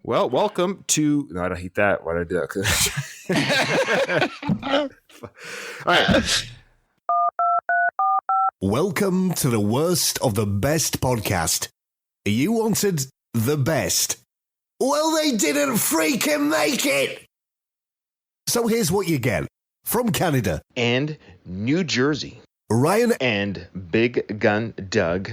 Well, welcome to. No, I don't hate that. Why did I do that? All right. Welcome to the worst of the best podcast. You wanted the best. Well, they didn't freaking make it. So here's what you get. From Canada And New Jersey. Ryan And Big Gun Doug.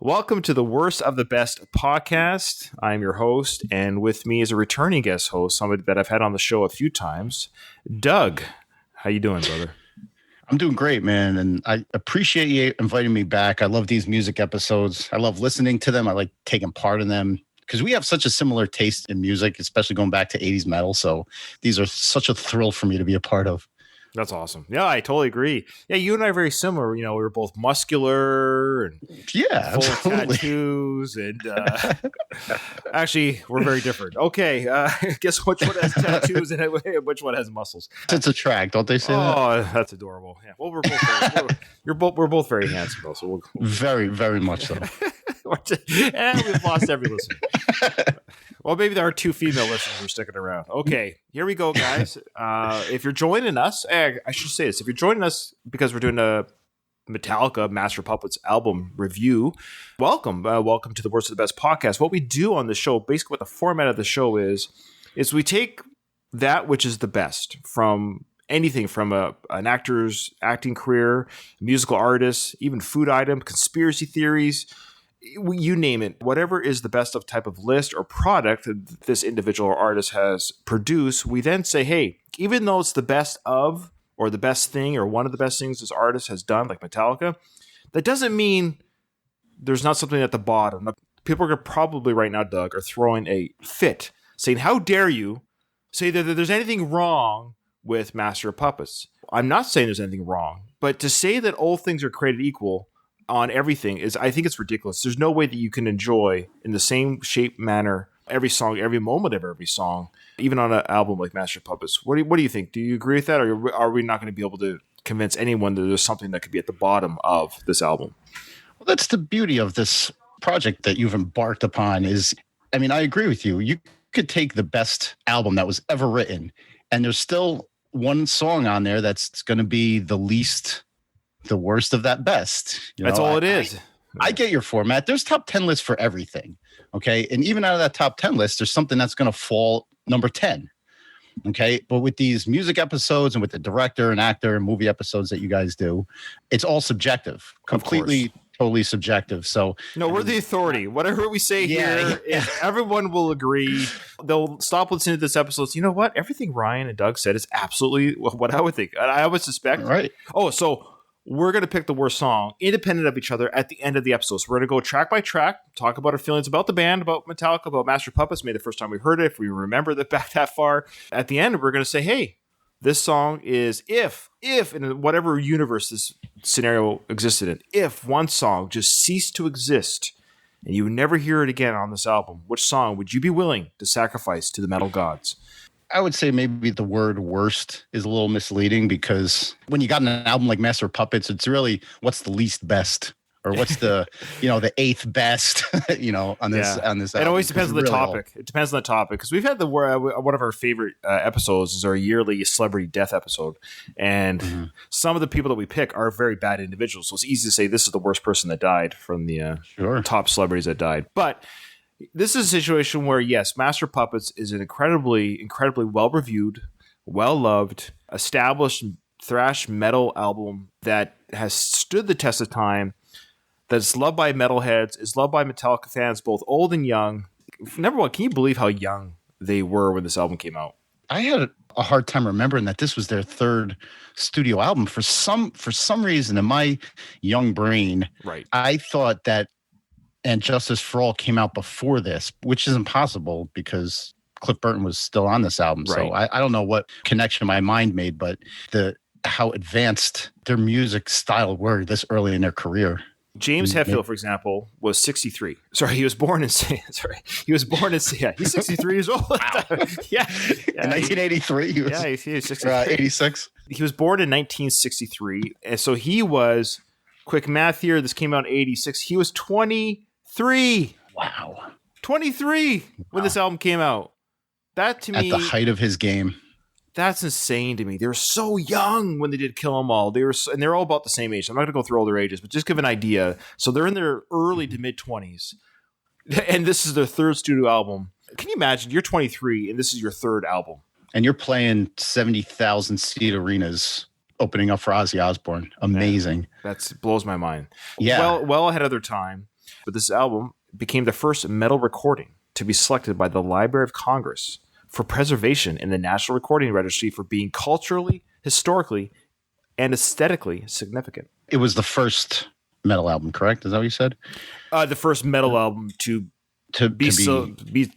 Welcome to the Worst of the Best podcast. I'm your host, and with me is a returning guest host, somebody that I've had on the show a few times, Doug. How you doing, brother? I'm doing great, man, and I appreciate you inviting me back. I love these music episodes. I love listening to them. I like taking part in them because we have such a similar taste in music, especially going back to 80s metal. So these are such a thrill for me to be a part of. That's awesome. Yeah, I totally agree. Yeah, you and I are very similar. You know, we were both muscular and full of tattoos, and actually, we're very different. Okay, guess which one has tattoos and which one has muscles? It's a track, don't they say that? Oh, that's adorable. Yeah. Well, we're both very handsome, though. So we'll very, very much so. And we've lost every listener. Well, maybe there are two female listeners who are sticking around. Okay, here we go, guys. If you're joining us, I should say this. If you're joining us because we're doing a Metallica Master Puppets album review, welcome. Welcome to the Worst of the Best podcast. What we do on the show, basically what the format of the show is we take that which is the best from anything from an actor's acting career, musical artist, even food item, conspiracy theories, you name it, whatever is the best of type of list or product that this individual or artist has produced, we then say, hey, even though it's the best of or the best thing or one of the best things this artist has done, like Metallica, that doesn't mean there's not something at the bottom. People are probably right now, Doug, are throwing a fit, saying, how dare you say that there's anything wrong with Master of Puppets? I'm not saying there's anything wrong, but to say that all things are created equal on everything is, I think it's ridiculous. There's no way that you can enjoy in the same shape, manner, every song, every moment of every song, even on an album like Master of Puppets. What do you think? Do you agree with that? Or are we not going to be able to convince anyone that there's something that could be at the bottom of this album? Well, that's the beauty of this project that you've embarked upon is, I mean, I agree with you. You could take the best album that was ever written, and there's still one song on there that's going to be the worst of that best. That's all it is. I get your format. There's top 10 lists for everything. Okay. And even out of that top 10 list, there's something that's going to fall number 10. Okay. But with these music episodes and with the director and actor and movie episodes that you guys do, it's all subjective, completely, totally subjective. So no, we're the authority. Whatever we say here, everyone will agree. They'll stop listening to this episode. So you know what? Everything Ryan and Doug said is absolutely what I would think. I would suspect. Right. Oh, so we're going to pick the worst song independent of each other at the end of the episode. So we're going to go track by track, talk about our feelings about the band, about Metallica, about Master Puppets, maybe the first time we heard it, if we remember that back that far. At the end, we're going to say, hey, this song is if in whatever universe this scenario existed in, if one song just ceased to exist and you would never hear it again on this album, which song would you be willing to sacrifice to the metal gods? I would say maybe the word worst is a little misleading because when you got an album like Master of Puppets, it's really what's the least best or what's the, the eighth best, on this album. It always depends on the topic. It depends on the topic because we've had one of our favorite episodes is our yearly celebrity death episode. And some of the people that we pick are very bad individuals. So it's easy to say this is the worst person that died from the top celebrities that died. But this is a situation where, yes, Master Puppets is an incredibly, incredibly well-reviewed, well-loved, established thrash metal album that has stood the test of time, that's loved by metalheads, is loved by Metallica fans, both old and young. Number one, can you believe how young they were when this album came out? I had a hard time remembering that this was their third studio album. For some reason in my young brain, right, I thought that And Justice for All came out before this, which is impossible because Cliff Burton was still on this album. Right. So I don't know what connection my mind made, but the how advanced their music style were this early in their career. James Hetfield, for example, was 63. Sorry, he was born in. Yeah, he's 63 years old. Wow. yeah, In 1983, he was, he's 63. 86. He was born in 1963, and so he was. Quick math here. This came out in 86. He was 23. Wow. 23 when this album came out. That to me, at the height of his game. That's insane to me. They were so young when they did Kill 'Em All. And they're all about the same age. I'm not going to go through all their ages, but just give an idea. So they're in their early to mid 20s, and this is their third studio album. Can you imagine? You're 23, and this is your third album, and you're playing 70,000 seat arenas, opening up for Ozzy Osbourne. Amazing. That blows my mind. Yeah. Well ahead of their time. But this album became the first metal recording to be selected by the Library of Congress for preservation in the National Recording Registry for being culturally, historically, and aesthetically significant. It was the first metal album, correct? Is that what you said? The first metal album to be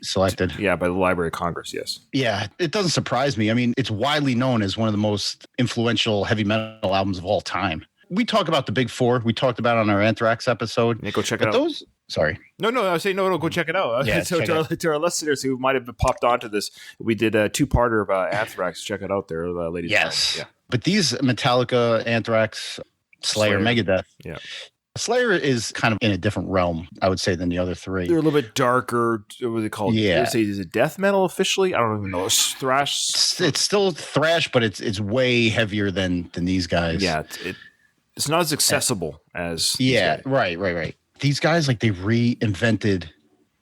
selected. Yeah, by the Library of Congress, yes. Yeah, it doesn't surprise me. I mean, it's widely known as one of the most influential heavy metal albums of all time. We talk about the big four. We talked about it on our Anthrax episode. Yeah, go check it out. Sorry. No, I was saying no, go check it out. Yeah, so to our listeners who might have popped onto this, we did a two-parter of Anthrax. Check it out there, ladies. Yes. Yeah. But these Metallica, Anthrax, Slayer, Megadeth. Yeah. Slayer is kind of in a different realm, I would say, than the other three. They're a little bit darker. What are they called? Yeah. Is it death metal officially? I don't even know. It's thrash. It's still thrash, but it's way heavier than these guys. Yeah. It's not as accessible as. Yeah. Right. These guys, like, they reinvented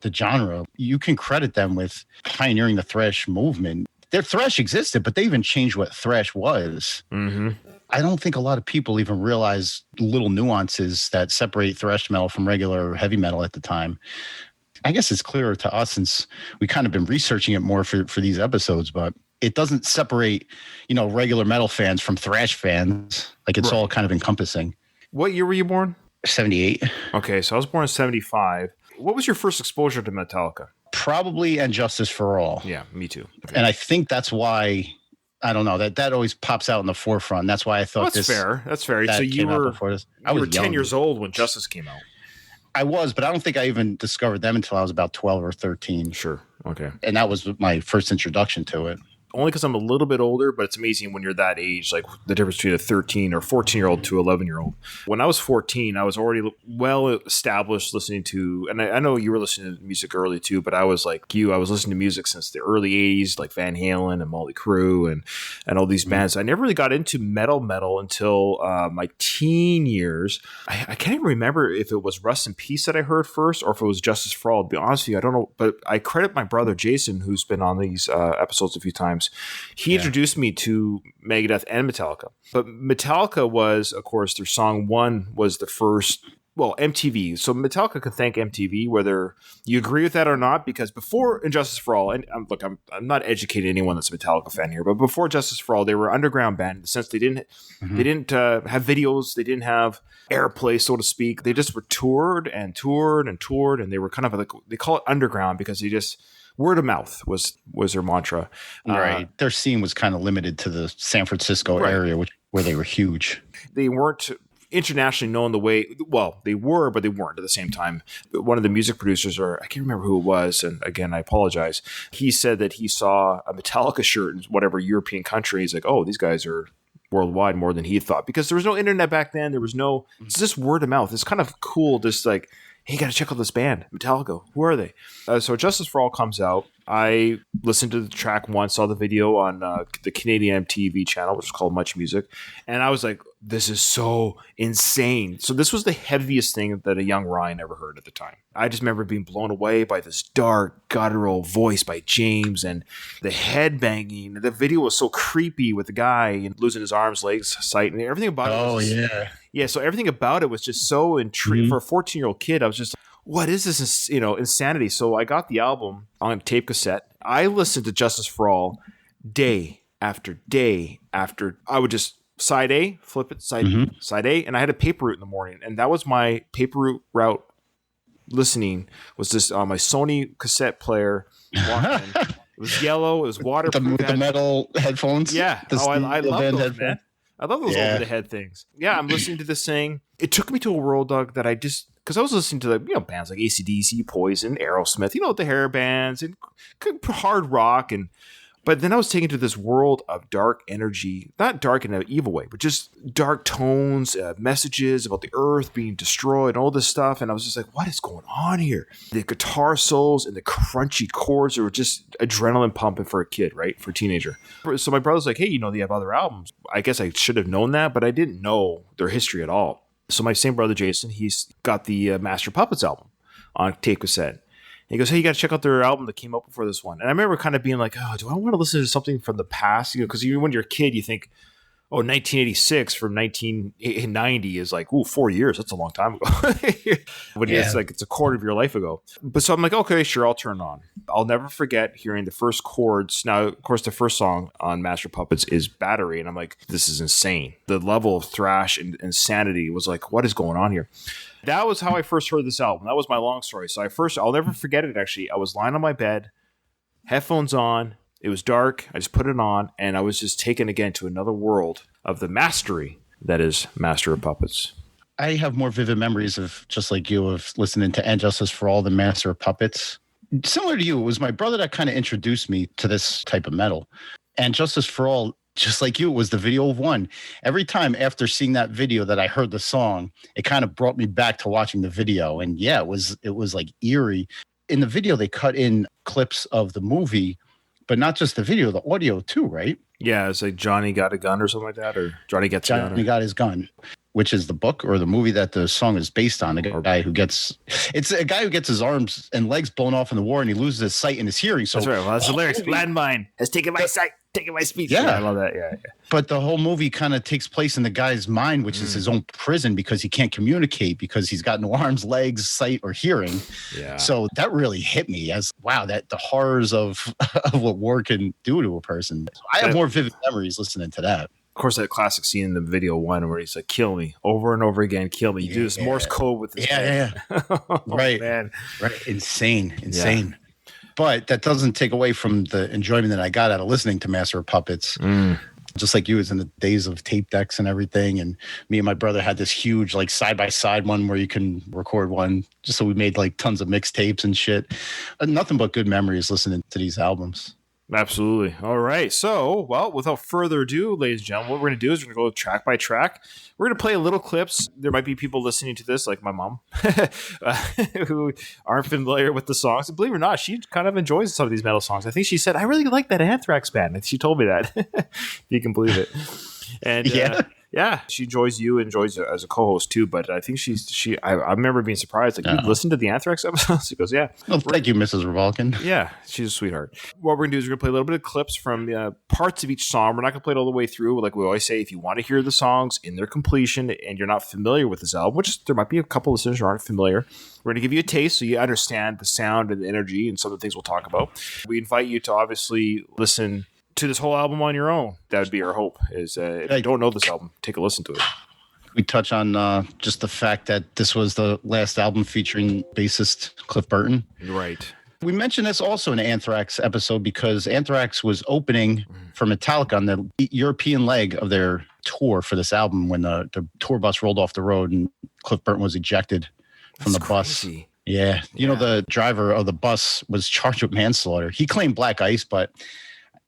the genre. You can credit them with pioneering the thrash movement. Their thrash existed, but they even changed what thrash was. Mm-hmm. I don't think a lot of people even realize little nuances that separate thrash metal from regular heavy metal at the time. I guess it's clearer to us since we kind of been researching it more for these episodes, but it doesn't separate, regular metal fans from thrash fans. Like, it's all kind of encompassing. What year were you born? 78. Okay, so I was born in 75. What was your first exposure to Metallica? Probably And Justice for All. Yeah, me too. Okay. And I think that's why, I don't know, that always pops out in the forefront. That's why I thought That's fair. So you were 10 years old when Justice came out. I was, but I don't think I even discovered them until I was about 12 or 13. Sure. Okay. And that was my first introduction to it. Only because I'm a little bit older, but it's amazing when you're that age, like the difference between a 13 or 14-year-old to 11-year-old. When I was 14, I was already well established listening to, and I know you were listening to music early too, but I was like you. I was listening to music since the early 80s, like Van Halen and Motley Crue and all these bands. I never really got into metal until my teen years. I can't even remember if it was Rust in Peace that I heard first or if it was Justice for All. To be honest with you, I don't know. But I credit my brother Jason, who's been on these episodes a few times. He introduced me to Megadeth and Metallica. But Metallica was, of course, their song One was the first, MTV. So Metallica can thank MTV, whether you agree with that or not, because before Injustice for All, and look, I'm not educating anyone that's a Metallica fan here, but before Justice for All, they were an underground band in the sense they didn't have videos, they didn't have airplay, so to speak. They just were toured, and they were kind of like, they call it underground because they just... Word of mouth was their mantra. Right. Their scene was kind of limited to the San Francisco area, where they were huge. They weren't internationally known the way, they were, but they weren't at the same time. One of the music producers, or I can't remember who it was, and again, I apologize, he said that he saw a Metallica shirt in whatever European country. He's like, oh, these guys are worldwide more than he thought. Because there was no internet back then. There was no, it's just word of mouth. It's kind of cool, just like, hey, you got to check out this band, Metallica. Who are they? So Justice for All comes out. I listened to the track once, saw the video on the Canadian MTV channel, which is called Much Music. And I was like, this is so insane. So this was the heaviest thing that a young Ryan ever heard at the time. I just remember being blown away by this dark, guttural voice by James and the head banging. The video was so creepy with the guy and losing his arms, legs, sight, and everything about it. Oh, yeah. Yeah, so everything about it was just so intriguing. For a 14-year-old kid, I was just, what is this, insanity? So I got the album on tape cassette. I listened to Justice for All day after day after. I would just side A, flip it, side A, and I had a paper route in the morning. And that was my paper route listening, was just on my Sony cassette player. It was yellow, it was waterproof. With the metal headphones? Yeah. I love those, man. I love those over the head things. Yeah, I'm listening to this thing. It took me to a world, Doug, that I just, because I was listening to bands like AC/DC, Poison, Aerosmith, the hair bands and hard rock, but then I was taken to this world of dark energy, not dark in an evil way, but just dark tones, messages about the earth being destroyed, all this stuff. And I was just like, what is going on here? The guitar solos and the crunchy chords were just adrenaline pumping for a kid, right? For a teenager. So my brother's like, hey, they have other albums. I guess I should have known that, but I didn't know their history at all. So my same brother, Jason, he's got the Master Puppets album on tape cassette. He goes, hey, you got to check out their album that came out before this one. And I remember kind of being like, oh, do I want to listen to something from the past? Because when you're a kid, you think, 1986 from 1990 is like, 4 years. That's a long time ago. But it's like, it's a quarter of your life ago. But so I'm like, okay, sure, I'll turn it on. I'll never forget hearing the first chords. Now, of course, the first song on Master Puppets is Battery. And I'm like, this is insane. The level of thrash and insanity was like, what is going on here? That was how I first heard this album. That was my long story. So I'll never forget it, actually. I was lying on my bed, headphones on. It was dark. I just put it on, and I was just taken again to another world of the mastery that is Master of Puppets. I have more vivid memories of, just like you, of listening to And Justice for All, the Master of Puppets. Similar to you, it was my brother that kind of introduced me to this type of metal. And Justice for All, just like you, it was the video of one. Every time after seeing that video that I heard the song, it kind of brought me back to watching the video. And yeah, it was like eerie. In the video, they cut in clips of the movie, but not just the video, the audio too, right? Yeah, it's like Johnny Got a Gun or something like that, or Johnny Gets a Gun. Johnny Got His Gun, which is the book or the movie that the song is based on. It's a guy who gets his arms and legs blown off in the war, and he loses his sight and his hearing. So that's right. Well, that's the lyrics. Landmine has taken my sight, taken my speech. Yeah, I love that. Yeah. But the whole movie kind of takes place in the guy's mind, which is his own prison, because he can't communicate because he's got no arms, legs, sight, or hearing. Yeah. So that really hit me as, wow, that the horrors of what war can do to a person. So I have more vivid memories listening to that. Of course, that classic scene in the video one where he's like, kill me over and over again, kill me. You do this Morse code with this. Right, man. Right. Insane. Yeah. But that doesn't take away from the enjoyment that I got out of listening to Master of Puppets. Just like you, was in the days of tape decks and everything. And me and my brother had this huge, like, side-by-side one where you can record one. Just so we made, like, tons of mixtapes and shit. Nothing but good memories listening to these albums. Absolutely. All right. So, well, without further ado, ladies and gentlemen, what we're going to do is we're going to go track by track. We're going to play little clips. There might be people listening to this, like my mom, who aren't familiar with the songs. And believe it or not, she kind of enjoys some of these metal songs. I think she said, I really like that Anthrax band. She told me that, if you can believe it. And she enjoys you, enjoys you as a co-host too. But I think I remember being surprised. Like, you listened to the Anthrax episodes? She goes, yeah. Well, thank you, Mrs. Revolkin. Yeah, she's a sweetheart. What we're gonna do is we're gonna play a little bit of clips from parts of each song. We're not gonna play it all the way through. Like we always say, if you want to hear the songs in their completion and you're not familiar with this album, which there might be a couple of listeners who aren't familiar, we're gonna give you a taste so you understand the sound and the energy and some of the things we'll talk about. We invite you to obviously listen to this whole album on your own. That would be our hope, is if you don't know this album, take a listen to it. We touch on just the fact that this was the last album featuring bassist Cliff Burton. Right. We mentioned this also in the Anthrax episode because Anthrax was opening for Metallica on the European leg of their tour for this album when the tour bus rolled off the road and Cliff Burton was ejected from the bus. Yeah. You know, the driver of the bus was charged with manslaughter. He claimed black ice, but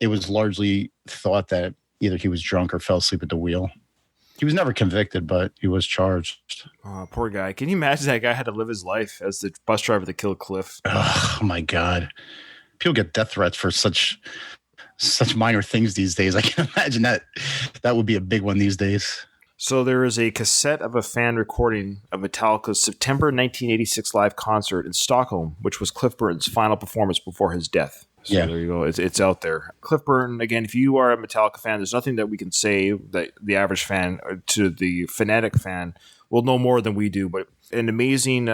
it was largely thought that either he was drunk or fell asleep at the wheel. He was never convicted, but he was charged. Oh, poor guy. Can you imagine that guy had to live his life as the bus driver that killed Cliff? Oh, my God. People get death threats for such minor things these days. I can imagine that would be a big one these days. So there is a cassette of a fan recording of Metallica's September 1986 live concert in Stockholm, which was Cliff Burton's final performance before his death. So there you go. It's out there. Cliff Burton, again, if you are a Metallica fan, there's nothing that we can say that the average fan to the fanatic fan will know more than we do. But an amazing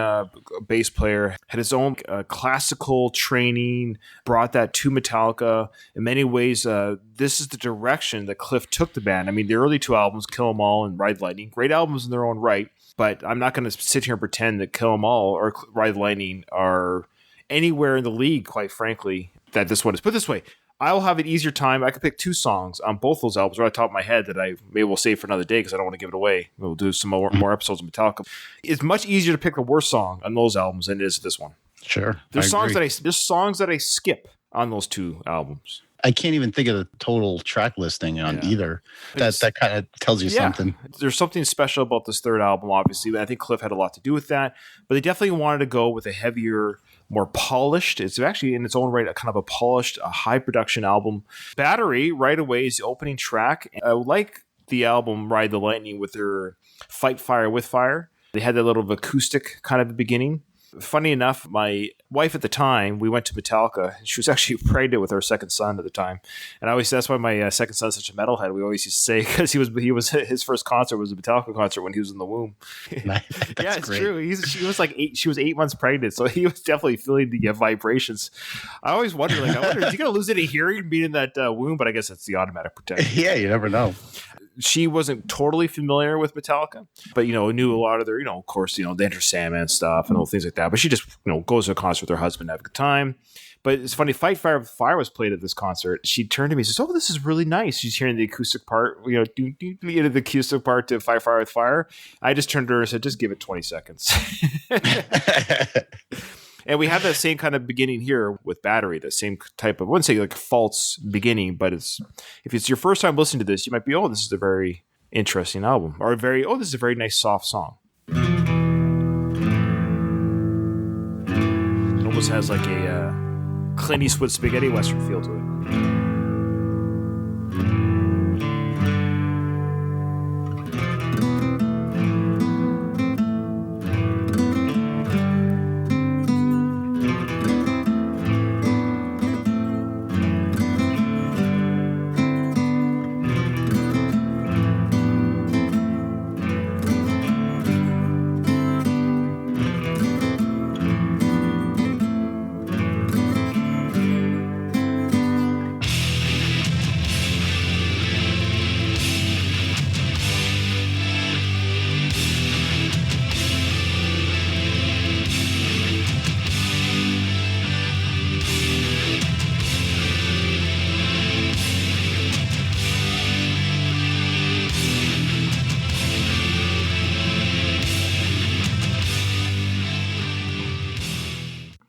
bass player, had his own classical training, brought that to Metallica. In many ways, this is the direction that Cliff took the band. I mean, the early two albums, Kill 'Em All and Ride Lightning, great albums in their own right. But I'm not going to sit here and pretend that Kill 'Em All or Ride Lightning are anywhere in the league, quite frankly, that this one is. Put it this way, I will have an easier time. I could pick 2 songs on both those albums right on top of my head that I maybe will save for another day because I don't want to give it away. We'll do some more episodes of Metallica. It's much easier to pick the worst song on those albums than it is this one. Sure. There's songs that I skip on those 2 albums. I can't even think of the total track listing on either. That kind of tells you something. There's something special about this third album, obviously. I think Cliff had a lot to do with that. But they definitely wanted to go with a heavier, more polished. It's actually in its own right a kind of a polished, a high production album. Battery, right away, is the opening track. I like the album Ride the Lightning with their Fight Fire with Fire. They had that little acoustic kind of beginning. Funny enough, my wife at the time, we went to Metallica. She was actually pregnant with our second son at the time, and that's why my second son's such a metalhead. We always used to say because his first concert was a Metallica concert when he was in the womb. Yeah, it's great. True. She was like 8. She was 8 months pregnant, so he was definitely feeling the vibrations. I always wonder, is he going to lose any hearing being in that womb? But I guess that's the automatic protection. Yeah, you never know. She wasn't totally familiar with Metallica, but, knew a lot of their, of course, the Enter Sandman stuff and all things like that. But she just, goes to a concert with her husband to have a good time. But it's funny, Fight Fire with Fire was played at this concert. She turned to me and says, "Oh, this is really nice." She's hearing the acoustic part, the acoustic part to Fight Fire with Fire. I just turned to her and said, "Just give it 20 seconds." And we have that same kind of beginning here with Battery, the same type of, I wouldn't say like false beginning, but if it's your first time listening to this, you might be, this is a very interesting album, or this is a very nice soft song. It almost has like a Clint Eastwood spaghetti western feel to it.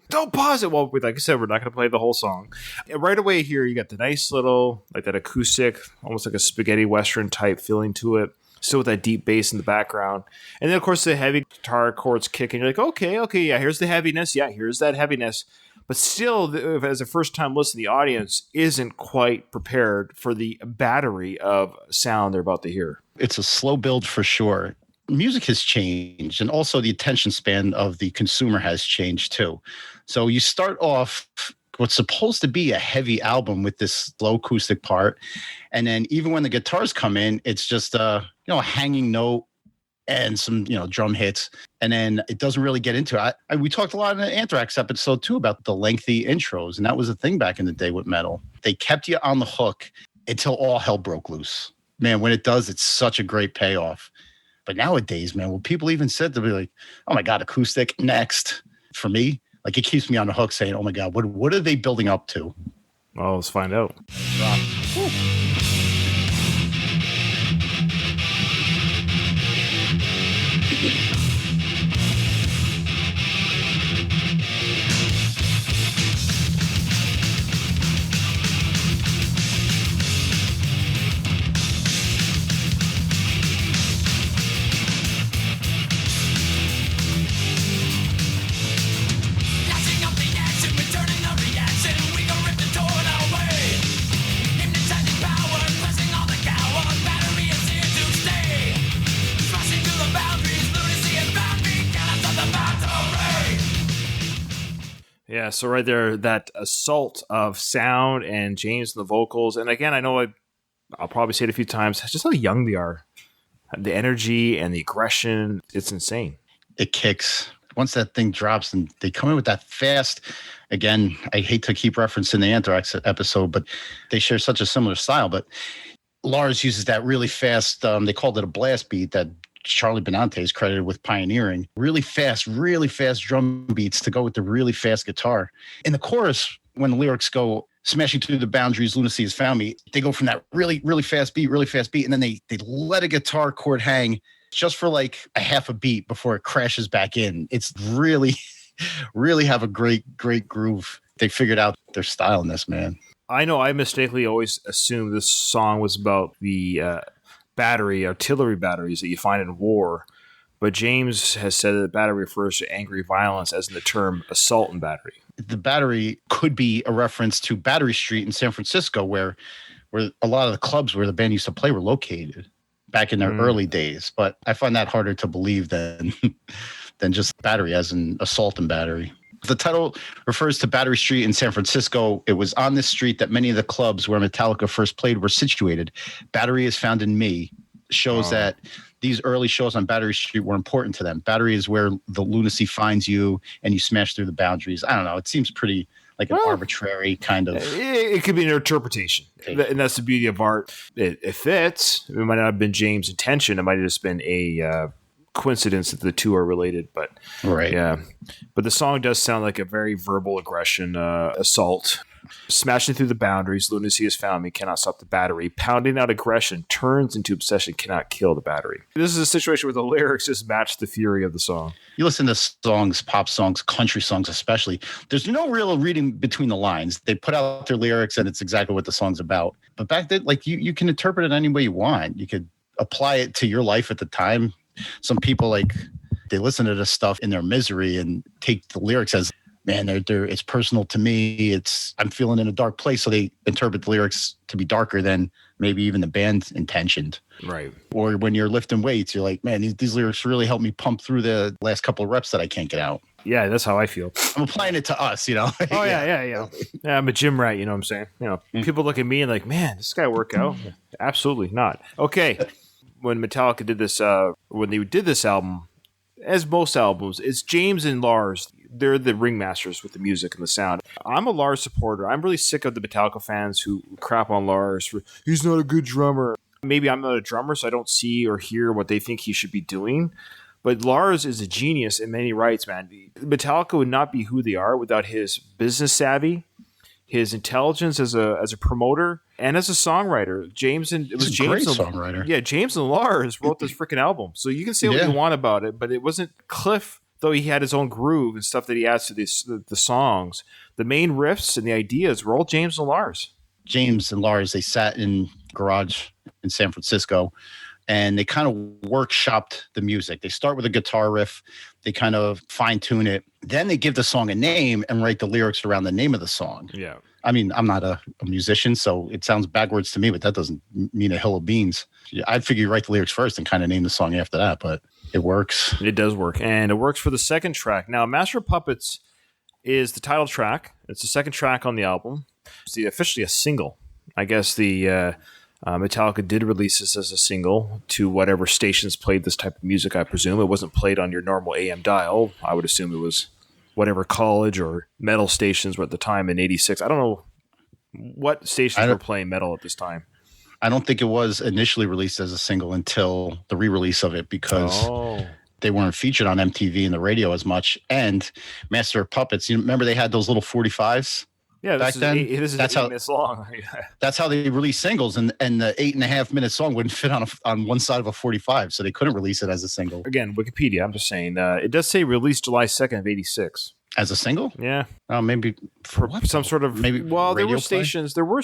Don't pause it. Well, like I said, we're not going to play the whole song. Right away here, you got the nice little, like that acoustic, almost like a spaghetti western type feeling to it. Still with that deep bass in the background. And then, of course, the heavy guitar chords kick, and you're like, okay, yeah, here's the heaviness. Yeah, here's that heaviness. But still, as a first-time listen, the audience isn't quite prepared for the battery of sound they're about to hear. It's a slow build for sure. Music has changed, and also the attention span of the consumer has changed too. So you start off what's supposed to be a heavy album with this low acoustic part, and then even when the guitars come in, it's just a hanging note and some drum hits, and then it doesn't really get into it. We talked a lot in the Anthrax episode too about the lengthy intros, and that was a thing back in the day with metal. They kept you on the hook until all hell broke loose. Man, when it does, it's such a great payoff. But nowadays, man, when people even said, they'll be like, "Oh my God, acoustic next." For me, like, it keeps me on the hook saying, "Oh my God, what are they building up to?" Well, let's find out. Yeah, so right there, that assault of sound and James and the vocals. And again, I know I'll probably say it a few times, just how young they are. The energy and the aggression, it's insane. It kicks. Once that thing drops and they come in with that fast, again, I hate to keep referencing the Anthrax episode, but they share such a similar style. But Lars uses that really fast, they called it a blast beat that Charlie Benante is credited with pioneering. Really fast drum beats to go with the really fast guitar. In the chorus, when the lyrics go, Smashing Through the Boundaries, Lunacy Has Found Me, they go from that really, really fast beat, and then they let a guitar chord hang just for like a half a beat before it crashes back in. It's really, really have a great groove. They figured out their style in this, man. I know I mistakenly always assumed this song was about the artillery batteries that you find in war. But James has said that the battery refers to angry violence, as in the term assault and battery. The battery could be a reference to Battery Street in San Francisco, where a lot of the clubs where the band used to play were located back in their early days. But I find that harder to believe than just battery, as in assault and battery. The title refers to Battery Street in San Francisco. It was on this street that many of the clubs where Metallica first played were situated. Battery is Found in Me shows that these early shows on Battery Street were important to them. Battery is where the lunacy finds you and you smash through the boundaries. I don't know. It seems pretty like an arbitrary kind of... It could be an interpretation. Okay. And that's the beauty of art. It fits. It might not have been James' intention. It might have just been a coincidence that the two are related. But yeah. But the song does sound like a very verbal aggression, assault. Smashing through the boundaries, lunacy has found me, cannot stop the battery. Pounding out aggression turns into obsession, cannot kill the battery. This is a situation where the lyrics just match the fury of the song. You listen to songs, pop songs, country songs especially, there's no real reading between the lines. They put out their lyrics and it's exactly what the song's about. But back then, like you can interpret it any way you want. You could apply it to your life at the time. Some people, like, they listen to this stuff in their misery and take the lyrics as, man, it's personal to me. I'm feeling in a dark place. So they interpret the lyrics to be darker than maybe even the band intentioned. Right. Or when you're lifting weights, you're like, man, these lyrics really help me pump through the last couple of reps that I can't get out. Yeah, that's how I feel. I'm applying it to us, you know? Oh, yeah. Yeah, I'm a gym rat, you know what I'm saying? You know, people look at me and like, man, this guy work out? Absolutely not. Okay. When Metallica did this, when they did this album, as most albums, it's James and Lars. They're the ringmasters with the music and the sound. I'm a Lars supporter. I'm really sick of the Metallica fans who crap on Lars for, he's not a good drummer. Maybe I'm not a drummer, so I don't see or hear what they think he should be doing. But Lars is a genius in many rights, man. Metallica would not be who they are without his business savvy, his intelligence as a promoter, and as a songwriter. James and songwriter. Yeah, James and Lars wrote this freaking album. So you can say what you want about it, but it wasn't Cliff. Though he had his own groove and stuff that he adds to the songs, the main riffs and the ideas were all James and Lars. James and Lars, they sat in garage in San Francisco and they kind of workshopped the music. They start with a guitar riff. They kind of fine tune it. Then they give the song a name and write the lyrics around the name of the song. Yeah. I mean, I'm not a musician, so it sounds backwards to me, but that doesn't mean a hill of beans. I'd figure you write the lyrics first and kind of name the song after that, but it works. It does work. And it works for the second track. Now, Master of Puppets is the title track. It's the second track on the album. It's officially a single. I guess the Metallica did release this as a single to whatever stations played this type of music, I presume. It wasn't played on your normal AM dial. I would assume it was whatever college or metal stations were at the time in 86. I don't know what stations were playing metal at this time. I don't think it was initially released as a single until the re-release of it because they weren't featured on MTV and the radio as much. And Master of Puppets, you remember they had those little 45s? Yeah, back then. This is 8 minutes long. That's how they released singles, and the 8.5 minute song wouldn't fit on one side of a 45, so they couldn't release it as a single. Again, Wikipedia. I'm just saying it does say released July 2nd of 86 as a single. Yeah, maybe for some sort of maybe. Well, there were stations. There were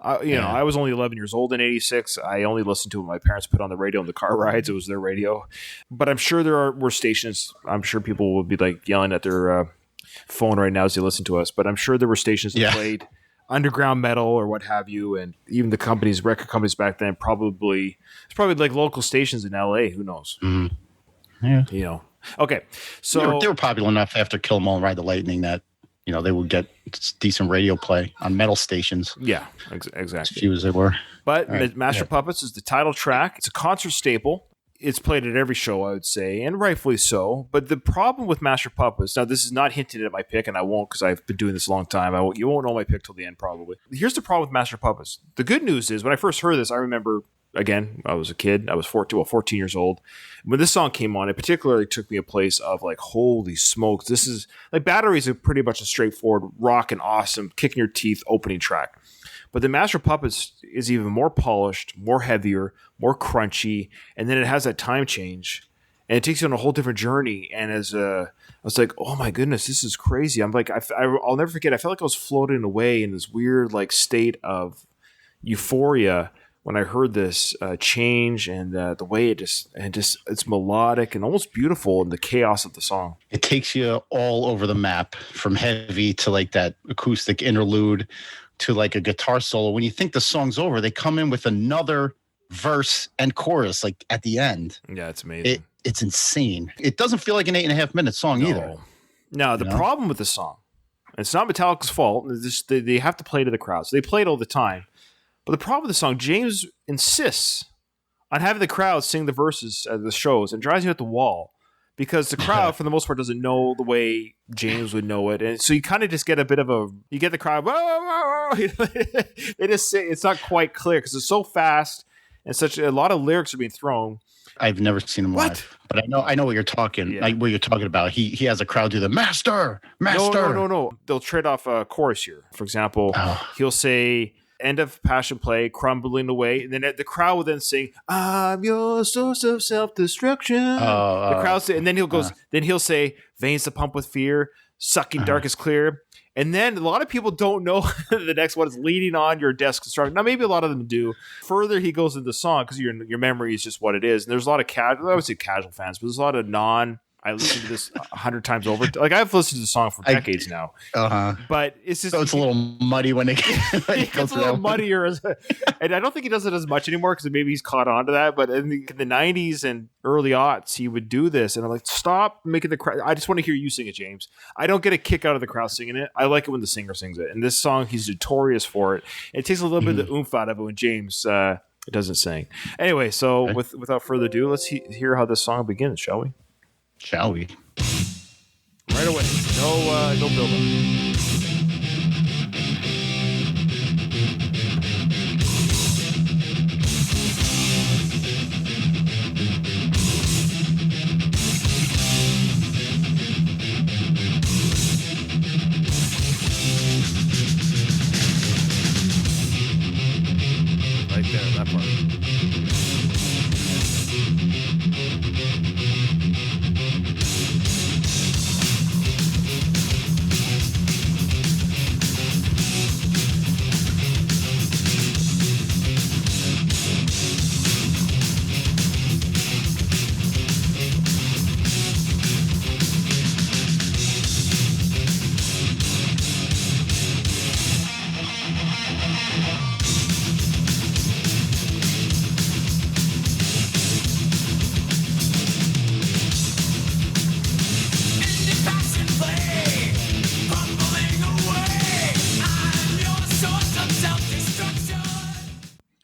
I was only 11 years old in 86. I only listened to what my parents put on the radio in the car rides. It was their radio, but I'm sure were stations. I'm sure people would be like yelling at their phone right now as they listen to us, but I'm sure there were stations that played underground metal or what have you, and even the record companies back then it's probably like local stations in LA. Who knows? Mm-hmm. Yeah, you know. Okay, so they were popular enough after Kill 'Em All and Ride the Lightning that they would get decent radio play on metal stations. Yeah, exactly. As few as they were. But Master Puppets is the title track. It's a concert staple. It's played at every show, I would say, and rightfully so. But the problem with Master Puppets, now this is not hinted at my pick, and I won't because I've been doing this a long time. You won't know my pick till the end, probably. Here's the problem with Master Puppets. The good news is, when I first heard this, I remember again, I was a kid. I was 14 years old. When this song came on, it particularly took me a place of like, holy smokes. This is like Batteries are pretty much a straightforward rock and awesome, kicking your teeth opening track. But the Master of Puppets is even more polished, more heavier, more crunchy. And then it has that time change. And it takes you on a whole different journey. And I was like, oh my goodness, this is crazy. I'm like, I'll never forget. I felt like I was floating away in this weird like state of euphoria when I heard this change and the way it's melodic and almost beautiful in the chaos of the song. It takes you all over the map, from heavy to like that acoustic interlude to like a guitar solo. When you think the song's over, they come in with another verse and chorus like at the end. Yeah, it's amazing. It's insane. It doesn't feel like an 8.5 minute song either. No, the problem with the song, it's not Metallica's fault. They have to play to the crowd. So they play it all the time. But the problem with the song, James insists on having the crowd sing the verses at the shows and drives you at the wall because the crowd, for the most part, doesn't know the way James would know it. And so you kind of just get a bit of you get the crowd, whoa, whoa, whoa. They just say it's not quite clear because it's so fast and a lot of lyrics are being thrown. I've never seen him live, but I know what you're talking. Like what you're talking about. He has a crowd do the master. No. They'll trade off a chorus here. For example, he'll say, "End of passion play, crumbling away," and then the crowd will then sing, "I'm your source of self-destruction." The crowd say, and then he'll say, "Veins to pump with fear, sucking darkest clear." And then a lot of people don't know the next one is "Leaning on your desk construction." Now, maybe a lot of them do. Further, he goes into the song because your memory is just what it is. And there's a lot of I would say casual fans, but there's a lot of I listened to this 100 times over. Like I've listened to the song for decades now. But it's just it's a little muddy when it gets a little muddier. And I don't think he does it as much anymore because maybe he's caught on to that. But in the 90s and early aughts, he would do this, and I'm like, stop making the crowd. I just want to hear you sing it, James. I don't get a kick out of the crowd singing it. I like it when the singer sings it. And this song, he's notorious for it. It takes a little bit of the oomph out of it when James doesn't sing. Anyway, so without further ado, let's hear how this song begins, shall we? Shall we? Right away. No build up. Right there, that part.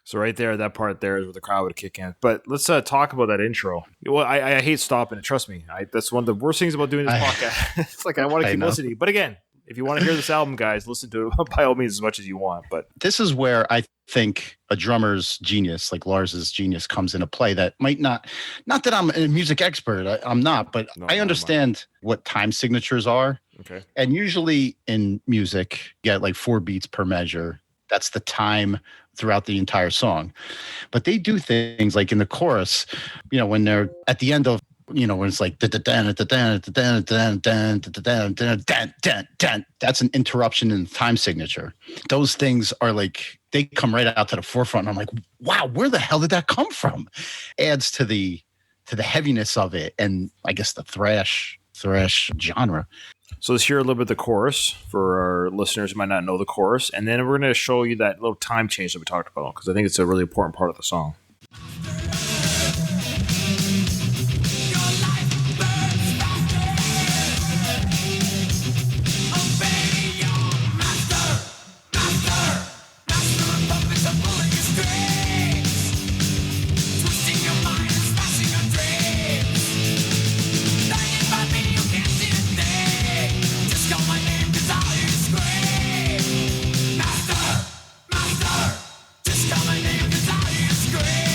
So right there, that part there is where the crowd would kick in. But let's talk about that intro. Well, I hate stopping it. Trust me. That's one of the worst things about doing this podcast. It's like I want to keep listening. But again, if you want to hear this album, guys, listen to it by all means as much as you want. But this is where I think a drummer's genius, like Lars's genius, comes into play. That might not that I'm a music expert. I'm not, but I understand what time signatures are. Okay. And usually in music, you get like 4 beats per measure. That's the time throughout the entire song. But they do things like in the chorus, when they're at the end of, when it's like that's an interruption in the time signature. Those things are like, they come right out to the forefront. And I'm like, wow, where the hell did that come from? Adds to the heaviness of it, and I guess the thrash genre. So let's hear a little bit of the chorus for our listeners who might not know the chorus, and then we're going to show you that little time change that we talked about, because I think it's a really important part of the song. Just call my name 'cause all you scream.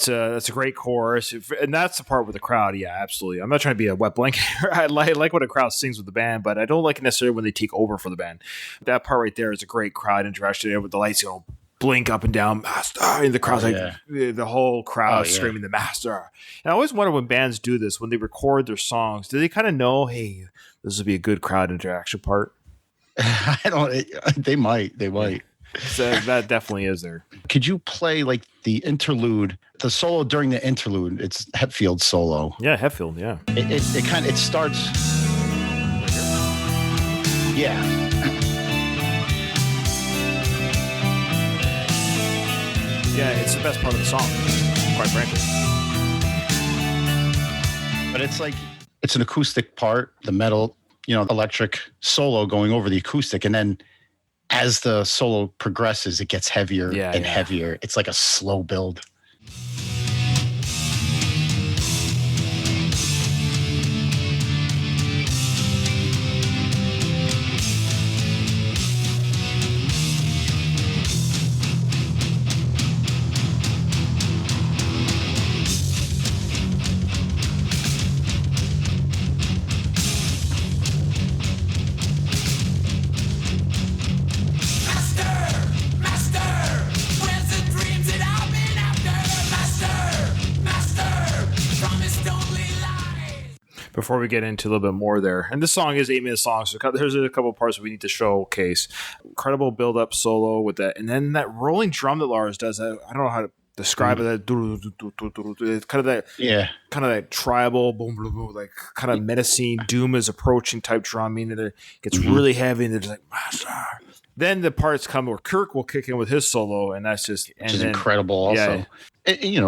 That's a great chorus, and that's the part with the crowd. Yeah, absolutely. I'm not trying to be a wet blanket. I like when a crowd sings with the band, but I don't like it necessarily when they take over for the band. That part right there is a great crowd interaction with the lights, blink up and down, master, and the crowd's the whole crowd screaming the master. And I always wonder when bands do this, when they record their songs, do they kind of know, hey, this would be a good crowd interaction part? I don't. They might. So that definitely is there. Could you play like the interlude, the solo during the interlude? It's Hetfield's solo. Yeah, Hetfield. Yeah. It starts. Yeah. Yeah, it's the best part of the song, quite frankly. But it's an acoustic part, the metal, electric solo going over the acoustic, and then as the solo progresses, it gets heavier and heavier. It's like a slow build. Before we get into a little bit more there, and this song is 8-minute long, so there's a couple of parts we need to showcase. Incredible build-up solo with that, and then that rolling drum that Lars does. I don't know how to describe it. It's kind of that tribal, boom, boom, boom, like kind of menacing, doom is approaching type drumming, and it gets really heavy, and they're just like master. Then the parts come where Kirk will kick in with his solo, and that's just incredible. Also,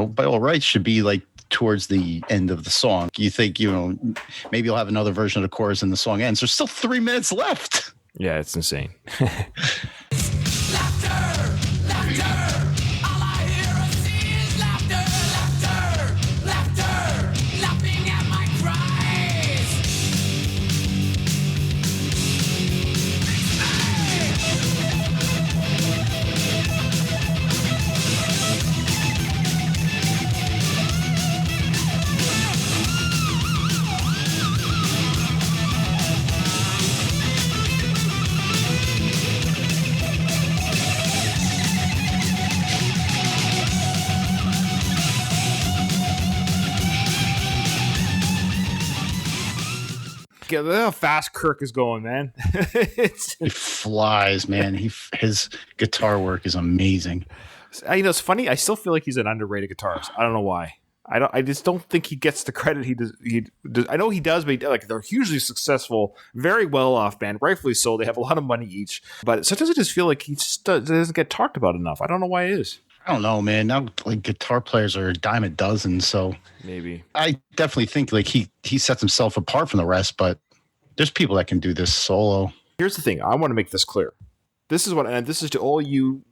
by all rights, should be like towards the end of the song. You think, maybe you'll have another version of the chorus and the song ends. There's still 3 minutes left. Yeah, it's insane. Look how fast Kirk is going, man. He flies, man. His guitar work is amazing. It's funny. I still feel like he's an underrated guitarist. I don't know why. I just don't think he gets the credit he does. I know he does, but they're hugely successful, very well off band, rightfully so. They have a lot of money each, but sometimes I just feel like he just doesn't get talked about enough. I don't know why it is. I don't know, man. Now, guitar players are a dime a dozen, so maybe I definitely think he sets himself apart from the rest. But there's people that can do this solo. Here's the thing: I want to make this clear. This is to all you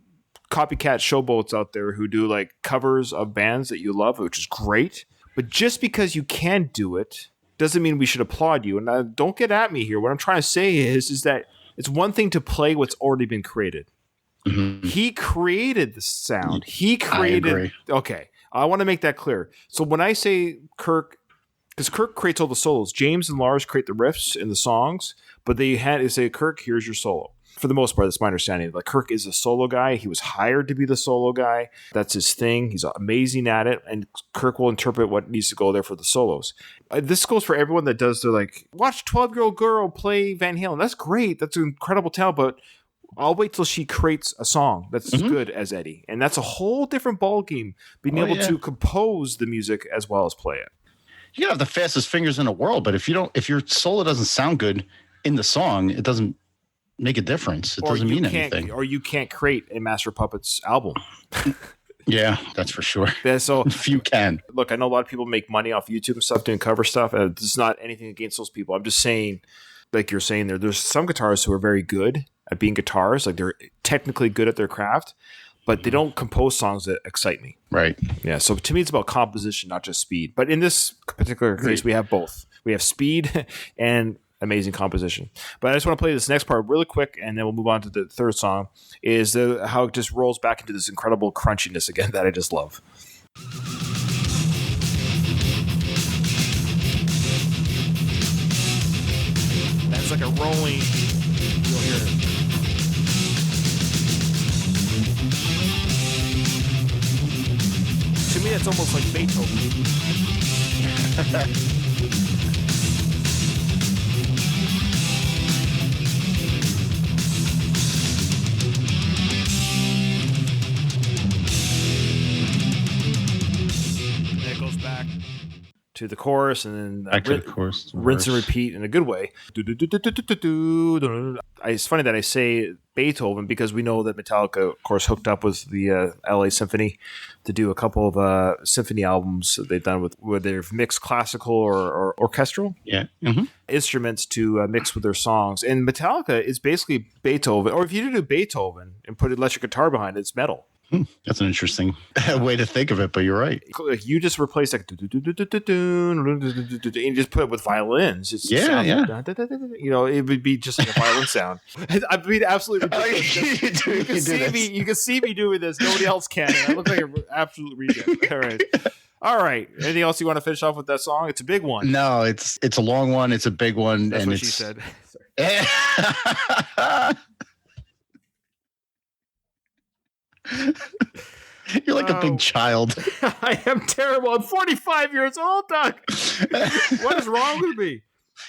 copycat showboats out there who do covers of bands that you love, which is great. But just because you can do it doesn't mean we should applaud you. And don't get at me here. What I'm trying to say is that it's one thing to play what's already been created. Mm-hmm. He created the sound. He created. I agree. Okay, I want to make that clear. So when I say Kirk, because Kirk creates all the solos, James and Lars create the riffs and the songs, but they had to say, Kirk, here's your solo. For the most part, that's my understanding. Kirk is a solo guy. He was hired to be the solo guy. That's his thing. He's amazing at it, and Kirk will interpret what needs to go there for the solos. This goes for everyone that does the watch 12-year-old girl play Van Halen. That's great. That's an incredible talent, but I'll wait till she creates a song that's as good as Eddie. And that's a whole different ballgame, being able to compose the music as well as play it. You can have the fastest fingers in the world, but if your solo doesn't sound good in the song, it doesn't make a difference. It doesn't mean anything. Or you can't create a Master of Puppets album. Yeah, that's for sure. Yeah, so if you can. Look, I know a lot of people make money off YouTube and stuff doing cover stuff. This is not anything against those people. I'm just saying, like you're saying there's some guitarists who are very good at being guitarists. They're technically good at their craft, but they don't compose songs that excite me. Right. Yeah. So to me, it's about composition, not just speed. But in this particular case, we have both. We have speed and amazing composition. But I just want to play this next part really quick, and then we'll move on to the third song, is how it just rolls back into this incredible crunchiness again that I just love. There's like a rolling. You'll hear it. To me, it's almost like Beethoven. It goes back to the chorus and then Back to the chorus, rinse and verse. repeat in a good way. It's funny that I say Beethoven because we know that Metallica, of course, hooked up with the LA Symphony to do a couple of symphony albums that they've done where they've mixed classical or orchestral instruments to mix with their songs. And Metallica is basically Beethoven, or if you do Beethoven and put electric guitar behind it, it's metal. That's an interesting way to think of it, but you're right. Like you just replace like and you just put it with violins. It's Yeah. You know, it would be just like a violin sound. I'd be absolutely ridiculous. You can see me doing this. Nobody else can. And I look like an absolute reject. All right. Anything else you want to finish off with that song? It's a big one. No, it's a long one. It's a big one. That's and what it's, she said. You're like a big child. I am terrible. I'm 45 years old, Doug. What is wrong with me?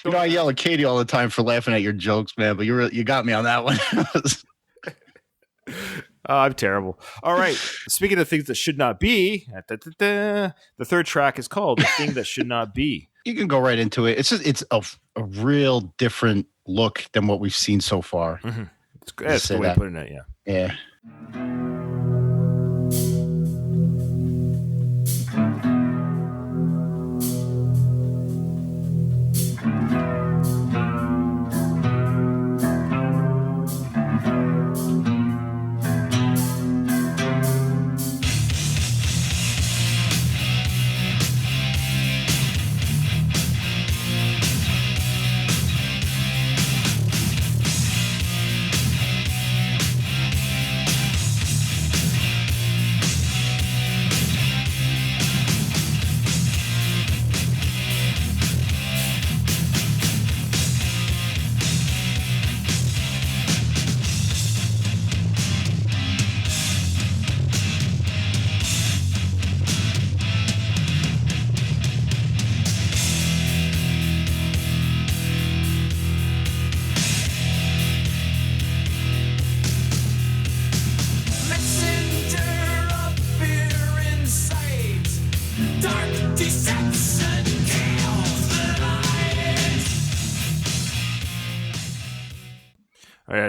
You know, I yell at Katie all the time for laughing at your jokes, man, but you got me on that one. I'm terrible. All right. Speaking of things that should not be, the third track is called The Thing That Should Not Be. You can go right into it. It's a real different look than what we've seen so far. Mm-hmm. That's the way of putting it, yeah. Yeah.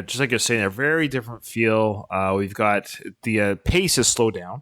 Just like you're saying, a very different feel. We've got the pace is slowed down,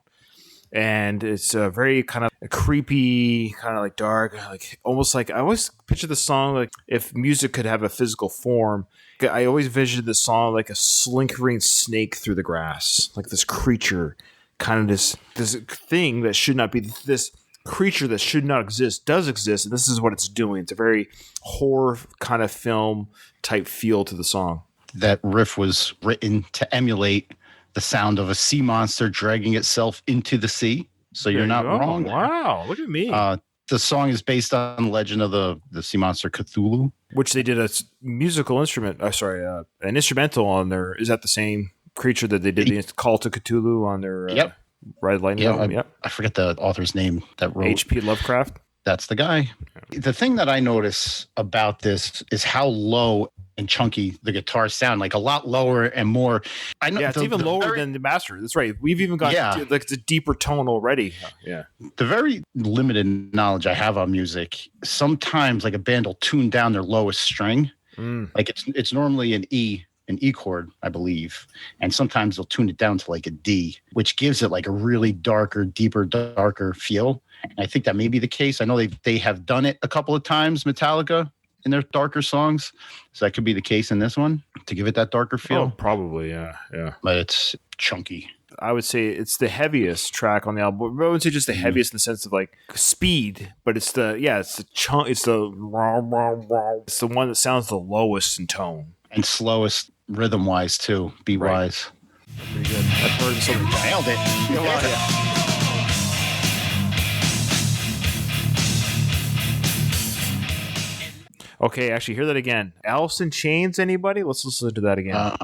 and it's very kind of creepy, kind of like dark, like almost like I always picture the song like if music could have a physical form. I always vision the song like a slinkering snake through the grass, like this creature, kind of this thing that should not be this creature that should not exist does exist, and this is what it's doing. It's a very horror kind of film type feel to the song. That riff was written to emulate the sound of a sea monster dragging itself into the sea. So you're not wrong. Wow, look at me. The song is based on the legend of the sea monster Cthulhu, which they did a musical instrument. An instrumental on their. Is that the same creature that they did the Call to Cthulhu on their Red Lightning album? I forget the author's name that wrote H.P. Lovecraft. That's the guy. The thing that I notice about this is how low and chunky the guitars sound, like a lot lower and more. I know it's even lower than the master. That's right. We've even got like it's a deeper tone already. Yeah. The very limited knowledge I have on music, sometimes like a band will tune down their lowest string. Like it's normally an E chord, I believe. And sometimes they'll tune it down to like a D, which gives it like a really darker feel. And I think that may be the case. I know they have done it a couple of times, Metallica, in their darker songs. So that could be the case in this one to give it that darker feel. Oh, probably, yeah. But it's chunky. I would say it's the heaviest track on the album. I wouldn't say just the heaviest in the sense of like speed, but it's the chunk. It's the one that sounds the lowest in tone and slowest rhythm wise too, beat wise. Pretty good. I've heard something. Nailed it. Okay, actually, hear that again. Alice in Chains, anybody? Let's listen to that again.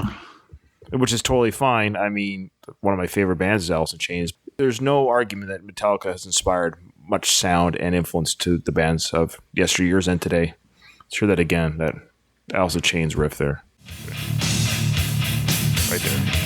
Which is totally fine. I mean, one of my favorite bands is Alice in Chains. There's no argument that Metallica has inspired much sound and influence to the bands of yesteryears and today. Let's hear that again, that Alice in Chains riff there. Right there.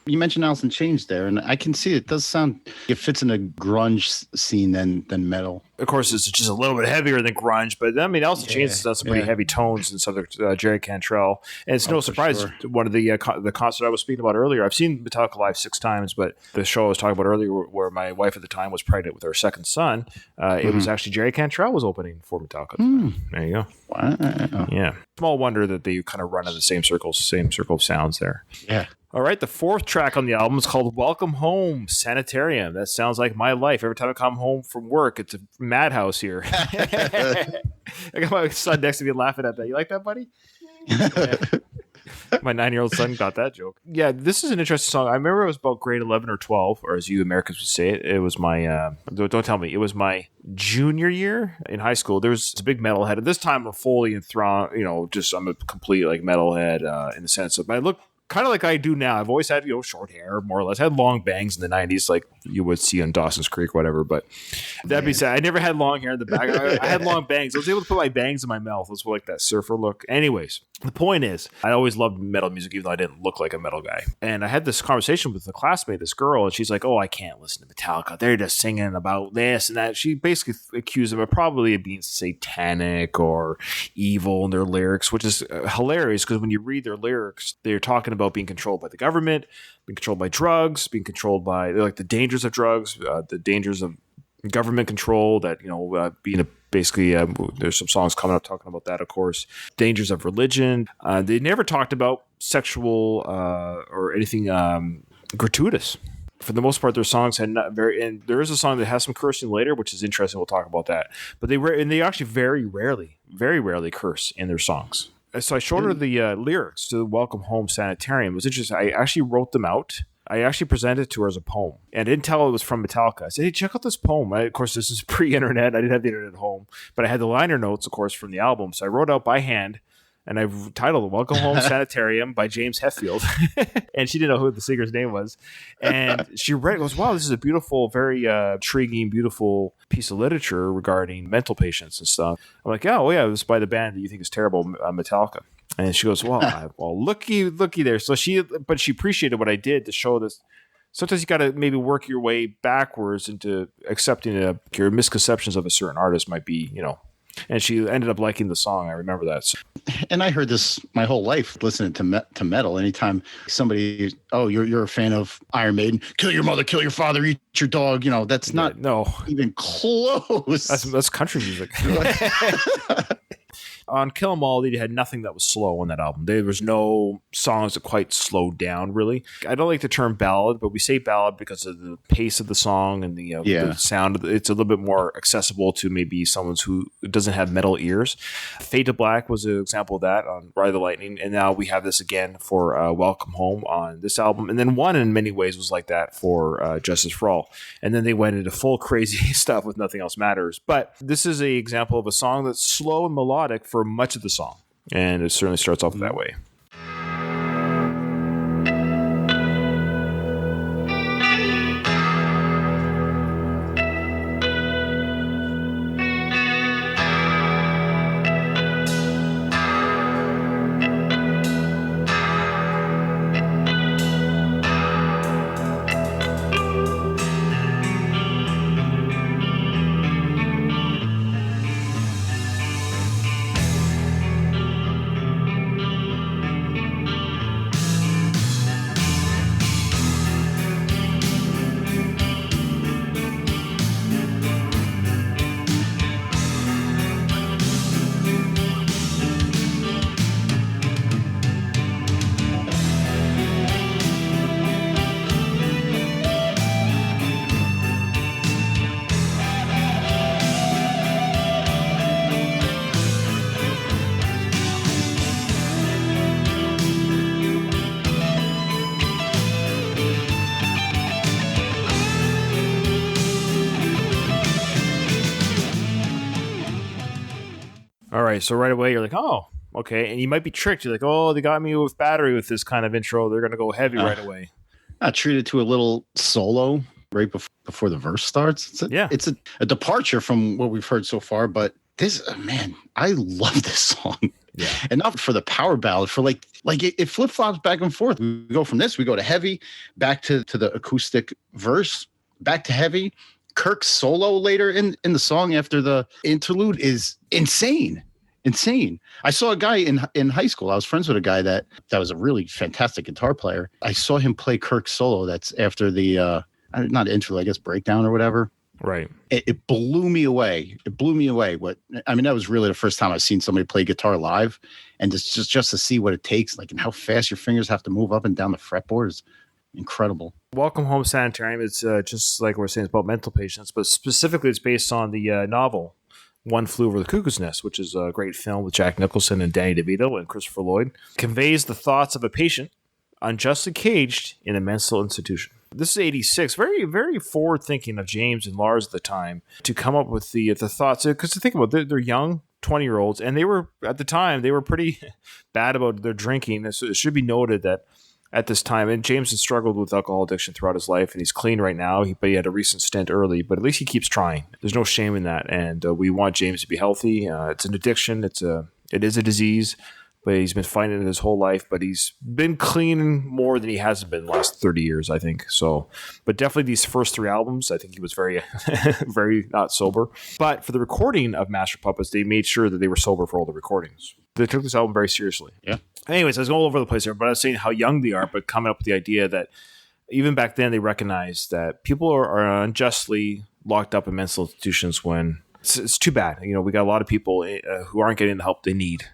You mentioned Alice in Chains there, and I can see it does sound, it fits in a grunge scene than metal. Of course, it's just a little bit heavier than grunge, but I mean, Alice in Chains has done some pretty heavy tones and stuff like Jerry Cantrell. And it's no surprise, one of the concert I was speaking about earlier, I've seen Metallica live 6 times, but the show I was talking about earlier, where my wife at the time was pregnant with her second son, it was actually Jerry Cantrell was opening for Metallica. There you go. Wow. Yeah. Small wonder that they kind of run in the same circle of sounds there. Yeah. All right, the 4th track on the album is called Welcome Home, Sanitarium. That sounds like my life. Every time I come home from work, it's a madhouse here. I got my son next to me laughing at that. You like that, buddy? Yeah. My 9-year-old son got that joke. Yeah, this is an interesting song. I remember it was about grade 11 or 12, or as you Americans would say it. It was my, don't tell me, it was my junior year in high school. There was a big metalhead. At this time, I'm fully enthralled, I'm a complete like metalhead in the sense of, I look kind of like I do now. I've always had, short hair, more or less. I had long bangs in the 90s, like you would see on Dawson's Creek, whatever. But that being said, I never had long hair in the back. I had long bangs. I was able to put my bangs in my mouth. It was like that surfer look. Anyways, the point is, I always loved metal music, even though I didn't look like a metal guy. And I had this conversation with a classmate, this girl, and she's like, oh, I can't listen to Metallica. They're just singing about this and that. She basically accused them of probably being satanic or evil in their lyrics, which is hilarious because when you read their lyrics, they're talking about being controlled by the government, being controlled by drugs, being controlled by like the dangers of drugs, the dangers of government control, that being a basically there's some songs coming up talking about that, of course, dangers of religion. They never talked about sexual or anything gratuitous. For the most part, their songs had not and there is a song that has some cursing later, which is interesting. We'll talk about that. But they actually very rarely curse in their songs. So I showed her the lyrics to Welcome Home Sanitarium. It was interesting. I actually wrote them out. I actually presented it to her as a poem. And I didn't tell her it was from Metallica. I said, hey, check out this poem. Of course, this is pre-internet. I didn't have the internet at home. But I had the liner notes, of course, from the album. So I wrote out by hand. And I titled it Welcome Home Sanitarium by James Hetfield. And she didn't know who the singer's name was. And she read it, goes, wow, this is a beautiful, very intriguing, beautiful piece of literature regarding mental patients and stuff. I'm like, oh, yeah, it was by the band that you think is terrible, Metallica. And she goes, well, looky there. So she appreciated what I did to show this. Sometimes you got to maybe work your way backwards into accepting your misconceptions of a certain artist might be, And she ended up liking the song. I remember that. And I heard this my whole life listening to metal. Anytime somebody, you're a fan of Iron Maiden, kill your mother, kill your father, eat your dog. That's not even close. That's country music. On Kill 'Em All, they had nothing that was slow on that album. There was no songs that quite slowed down, really. I don't like the term ballad, but we say ballad because of the pace of the song and the sound. It's a little bit more accessible to maybe someone who doesn't have metal ears. Fade to Black was an example of that on Ride the Lightning, and now we have this again for Welcome Home on this album. And then One in many ways was like that for Justice for All. And then they went into full crazy stuff with Nothing Else Matters. But this is an example of a song that's slow and melodic for much of the song, and it certainly starts off that way. All right, so right away you're like, oh, okay, and you might be tricked. You're like, oh, they got me with battery with this kind of intro. They're gonna go heavy right away. I treated to a little solo right before the verse starts. It's a departure from what we've heard so far, but this, man, I love this song. Yeah. And not for the power ballad, for like it flip flops back and forth. We go from this, we go to heavy, back to the acoustic verse, back to heavy. Kirk's solo later in the song after the interlude is insane. I saw a guy in high school. I was friends with a guy that was a really fantastic guitar player. I saw him play Kirk's solo. That's after the not interlude, I guess breakdown or whatever. Right. It blew me away. That was really the first time I've seen somebody play guitar live, and just to see what it takes, like, and how fast your fingers have to move up and down the fretboard is incredible. Welcome Home Sanitarium. It's just like we're saying, it's about mental patients, but specifically it's based on the novel One Flew Over the Cuckoo's Nest, which is a great film with Jack Nicholson and Danny DeVito and Christopher Lloyd. Conveys the thoughts of a patient unjustly caged in a mental institution. This is 86. Very, very forward thinking of James and Lars at the time to come up with the thoughts. Because to think about it, they're young 20-year-olds, and they were, at the time, they were pretty bad about their drinking. So it should be noted that at this time, and James has struggled with alcohol addiction throughout his life, and he's clean right now, but he had a recent stint early, but at least he keeps trying. There's no shame in that, and we want James to be healthy. It's an addiction. It is a disease, but he's been fighting it his whole life, but he's been clean more than he hasn't been the last 30 years, I think. So, but definitely these first 3 albums, I think he was very, very not sober. But for the recording of Master Puppets, they made sure that they were sober for all the recordings. They took this album very seriously. Yeah. Anyways, I was going all over the place here, but I was saying how young they are, but coming up with the idea that even back then they recognized that people are unjustly locked up in mental institutions when it's too bad. You know, we got a lot of people who aren't getting the help they need.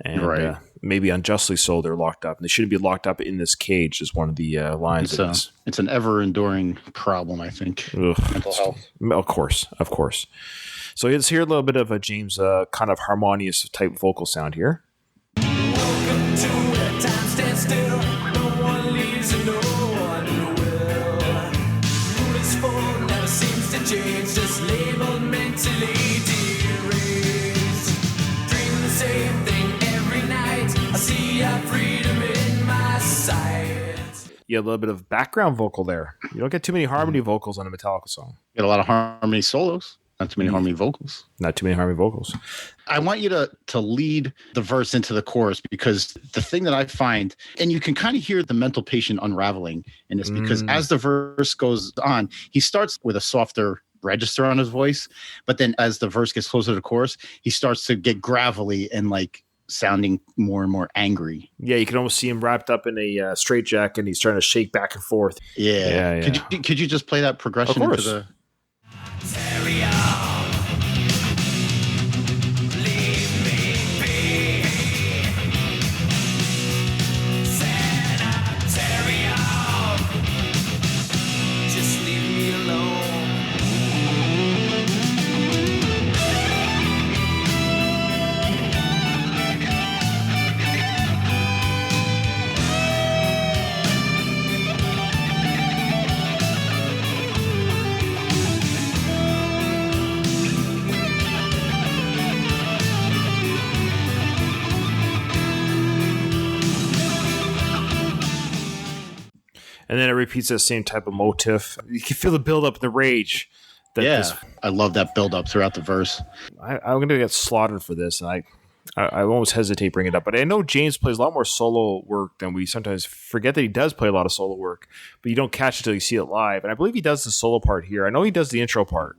And maybe unjustly so, they're locked up. And they shouldn't be locked up in this cage is one of the lines. It's an ever-enduring problem, I think. Mental health. Of course. So let's hear a little bit of a James kind of harmonious type vocal sound here. Welcome to where time stands still. No one leaves and no one will. Rule is full, never seems to change. Just labeled mentally deranged. Dream the same thing every night. I see our freedom in my sight. Yeah, a little bit of background vocal there. You don't get too many harmony vocals on a Metallica song. Get a lot of harmony solos. Not too many harmony vocals. Not too many harmony vocals. I want you to lead the verse into the chorus, because the thing that I find, and you can kind of hear the mental patient unraveling in this, because as the verse goes on, he starts with a softer register on his voice, but then as the verse gets closer to the chorus, he starts to get gravelly and like sounding more and more angry. Yeah, you can almost see him wrapped up in a straitjacket, and he's trying to shake back and forth. Yeah. Could you just play that progression into the... And then it repeats that same type of motif. You can feel the buildup and the rage. I love that buildup throughout the verse. I'm going to get slaughtered for this, and I almost hesitate bringing it up. But I know James plays a lot more solo work than we sometimes forget that he does play a lot of solo work, but you don't catch it until you see it live. And I believe he does the solo part here. I know he does the intro part.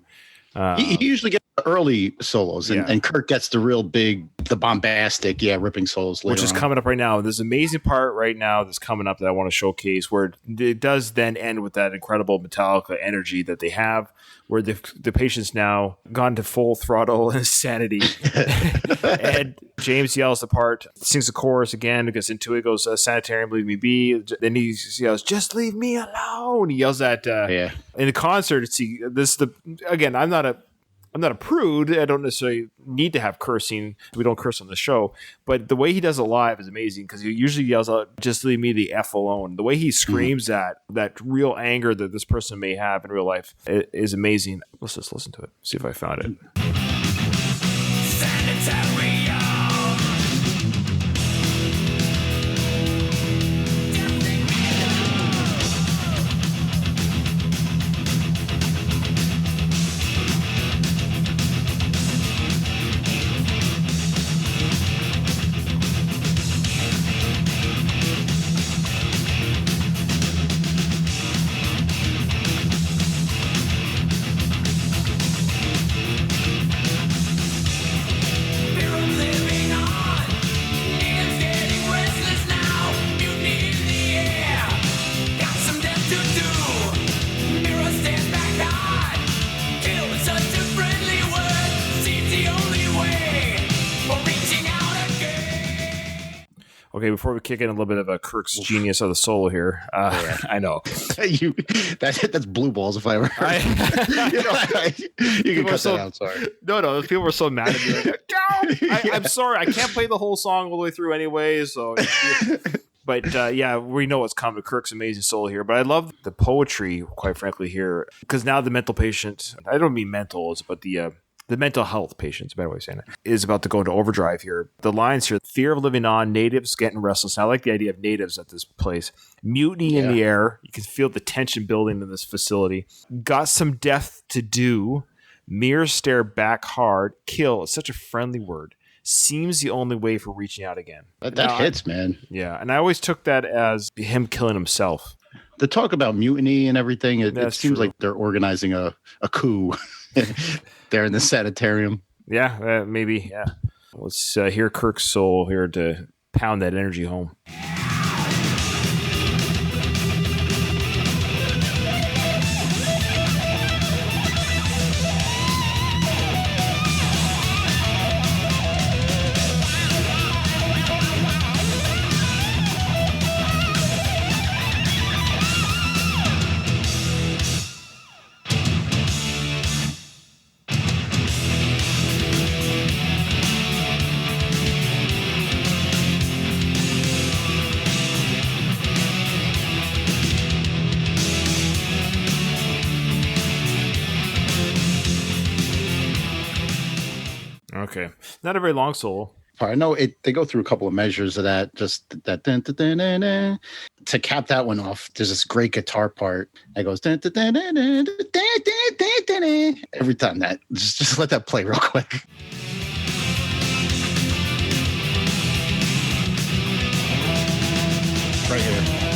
He usually gets the early solos, and Kirk gets the real big, the bombastic, ripping solos later, which is coming up right now. There's an amazing part right now that's coming up that I want to showcase, where it does then end with that incredible Metallica energy that they have, where the patient's now gone to full throttle insanity. And James yells the part, sings the chorus again, gets into it, goes, "Sanitarium, leave me be." Then he yells, "Just leave me alone." He yells that in the concert. Again, I'm not a prude. I don't necessarily need to have cursing. We don't curse on the show. But the way he does it live is amazing, because he usually yells out, "Just leave me the F alone." The way he screams that real anger that this person may have in real life is amazing. Let's just listen to it. See if I found it. Sanitarium. Okay, before we kick in a little bit of a Kirk's genius of the solo here, I know That's blue balls if I ever heard. You can cut that out. Sorry. No, people were so mad at me. Like, no! I'm sorry, I can't play the whole song all the way through anyway. So, but yeah, we know what's coming. Kirk's amazing solo here, but I love the poetry, quite frankly, here because now the mental patient. I don't mean mental, but the mental health patient's a better way of saying it, is about to go into overdrive here. The lines here, fear of living on, natives getting restless. I like the idea of natives at this place. Mutiny in the air. You can feel the tension building in this facility. Got some death to do. Mirrors stare back hard. Kill is such a friendly word. Seems the only way for reaching out again. That hits, man. Yeah, and I always took that as him killing himself. The talk about mutiny and everything, it seems true. like they're organizing a coup there in the sanitarium. Yeah, maybe, yeah. Let's hear Kirk's soul here to pound that energy home. Okay. Not a very long solo. I know they go through a couple of measures of that, just that dun, dun, dun, dun, dun. To cap that one off, there's this great guitar part that goes dun, dun, dun, dun, dun, dun, dun, dun, dun, dun. Every time that just let that play real quick. Right here.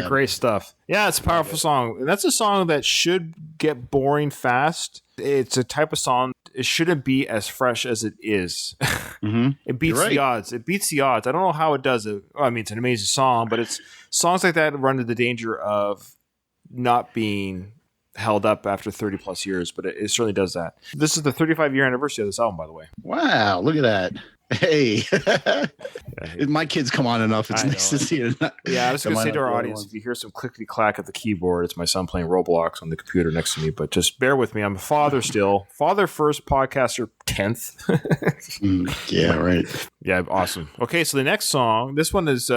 Great stuff. Yeah, it's a powerful song. That's a song that should get boring fast. It's a type of song, it shouldn't be as fresh as it is. Mm-hmm. It beats the odds. It beats the odds. I don't know how it does it. I mean, it's an amazing song, but it's songs like that run into the danger of not being held up after 30 plus years, but it certainly does that. This is the 35-year anniversary of this album, by the way. Wow, look at that. Hey, my kids come on enough. It's nice to see it. Yeah, I was going to say to our audience, if you hear some clickety clack at the keyboard, it's my son playing Roblox on the computer next to me. But just bear with me. I'm a father still. Father first, podcaster 10th. Yeah, right. Yeah, awesome. Okay, so the next song, this is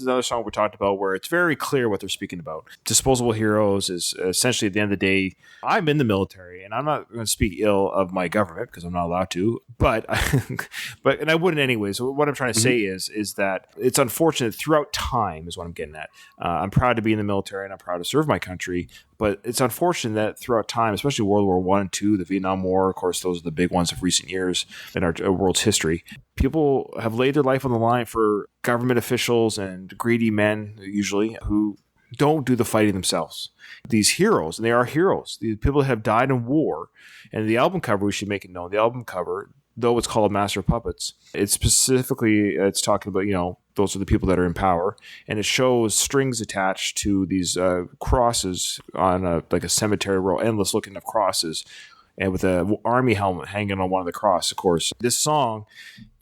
another song we talked about where it's very clear what they're speaking about. Disposable Heroes is essentially at the end of the day, I'm in the military, and I'm not going to speak ill of my government because I'm not allowed to, but and I wouldn't anyways. So what I'm trying to say is that it's unfortunate throughout time is what I'm getting at. I'm proud to be in the military and I'm proud to serve my country, but it's unfortunate that throughout time, especially World War I and II, the Vietnam War, of course, those are the big ones of recent years in our world's history. People have laid their life on the line for government officials and greedy men, usually, who don't do the fighting themselves. These heroes, and they are heroes, these people that have died in war. And the album cover, we should make it known, the album cover, though it's called Master of Puppets, it's talking about, those are the people that are in power. And it shows strings attached to these crosses on a cemetery row, endless looking of crosses, and with an army helmet hanging on one of the crosses, of course. This song,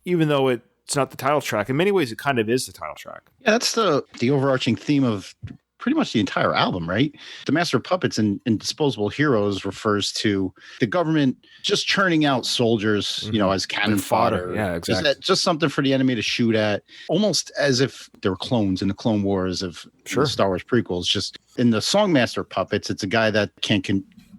even though it's not the title track, in many ways it kind of is the title track. Yeah, that's the overarching theme of pretty much the entire album, right? The Master of Puppets in Disposable Heroes refers to the government just churning out soldiers, as cannon fodder. Yeah, exactly. Just something for the enemy to shoot at, almost as if they were clones in the Clone Wars of the Star Wars prequels. Just in the song Master of Puppets, it's a guy that can't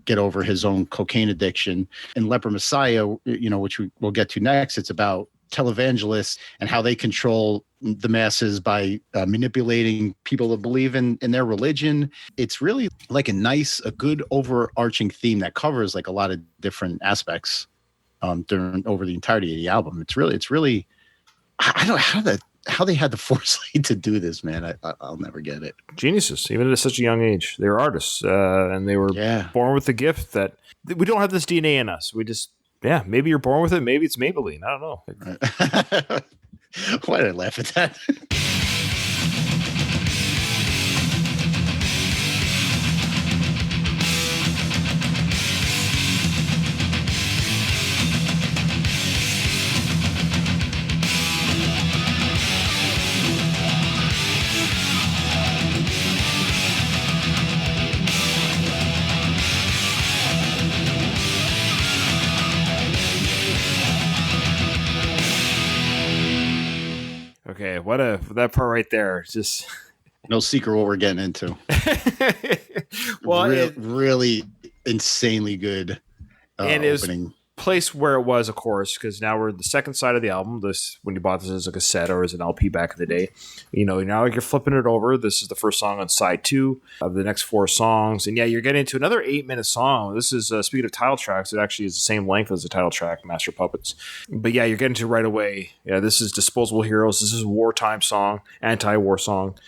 get over his own cocaine addiction. In Leper Messiah, which we'll get to next, it's about televangelists and how they control the masses by manipulating people to believe in their religion. It's really like a good overarching theme that covers like a lot of different aspects over the entirety of the album. It's really I don't know how they had the foresight to do this, man. I'll never get it. Geniuses, even at such a young age. They were artists, and they were born with the gift that we don't have this DNA in us. We just Yeah, maybe you're born with it. Maybe it's Maybelline. I don't know. Why did I laugh at that? Okay, that part right there. It's just No secret what we're getting into. well, really insanely good and it was opening. placed where it was, of course, because now we're the second side of the album. This, when you bought this as a cassette or as an LP back in the day, now you're flipping it over. This is the first song on side 2 of the next 4 songs, and yeah, you're getting into another 8-minute song. This is speaking of title tracks, it actually is the same length as the title track, Master Puppets. But yeah, you're getting to right away. Yeah, this is Disposable Heroes. This is a wartime song, anti-war song.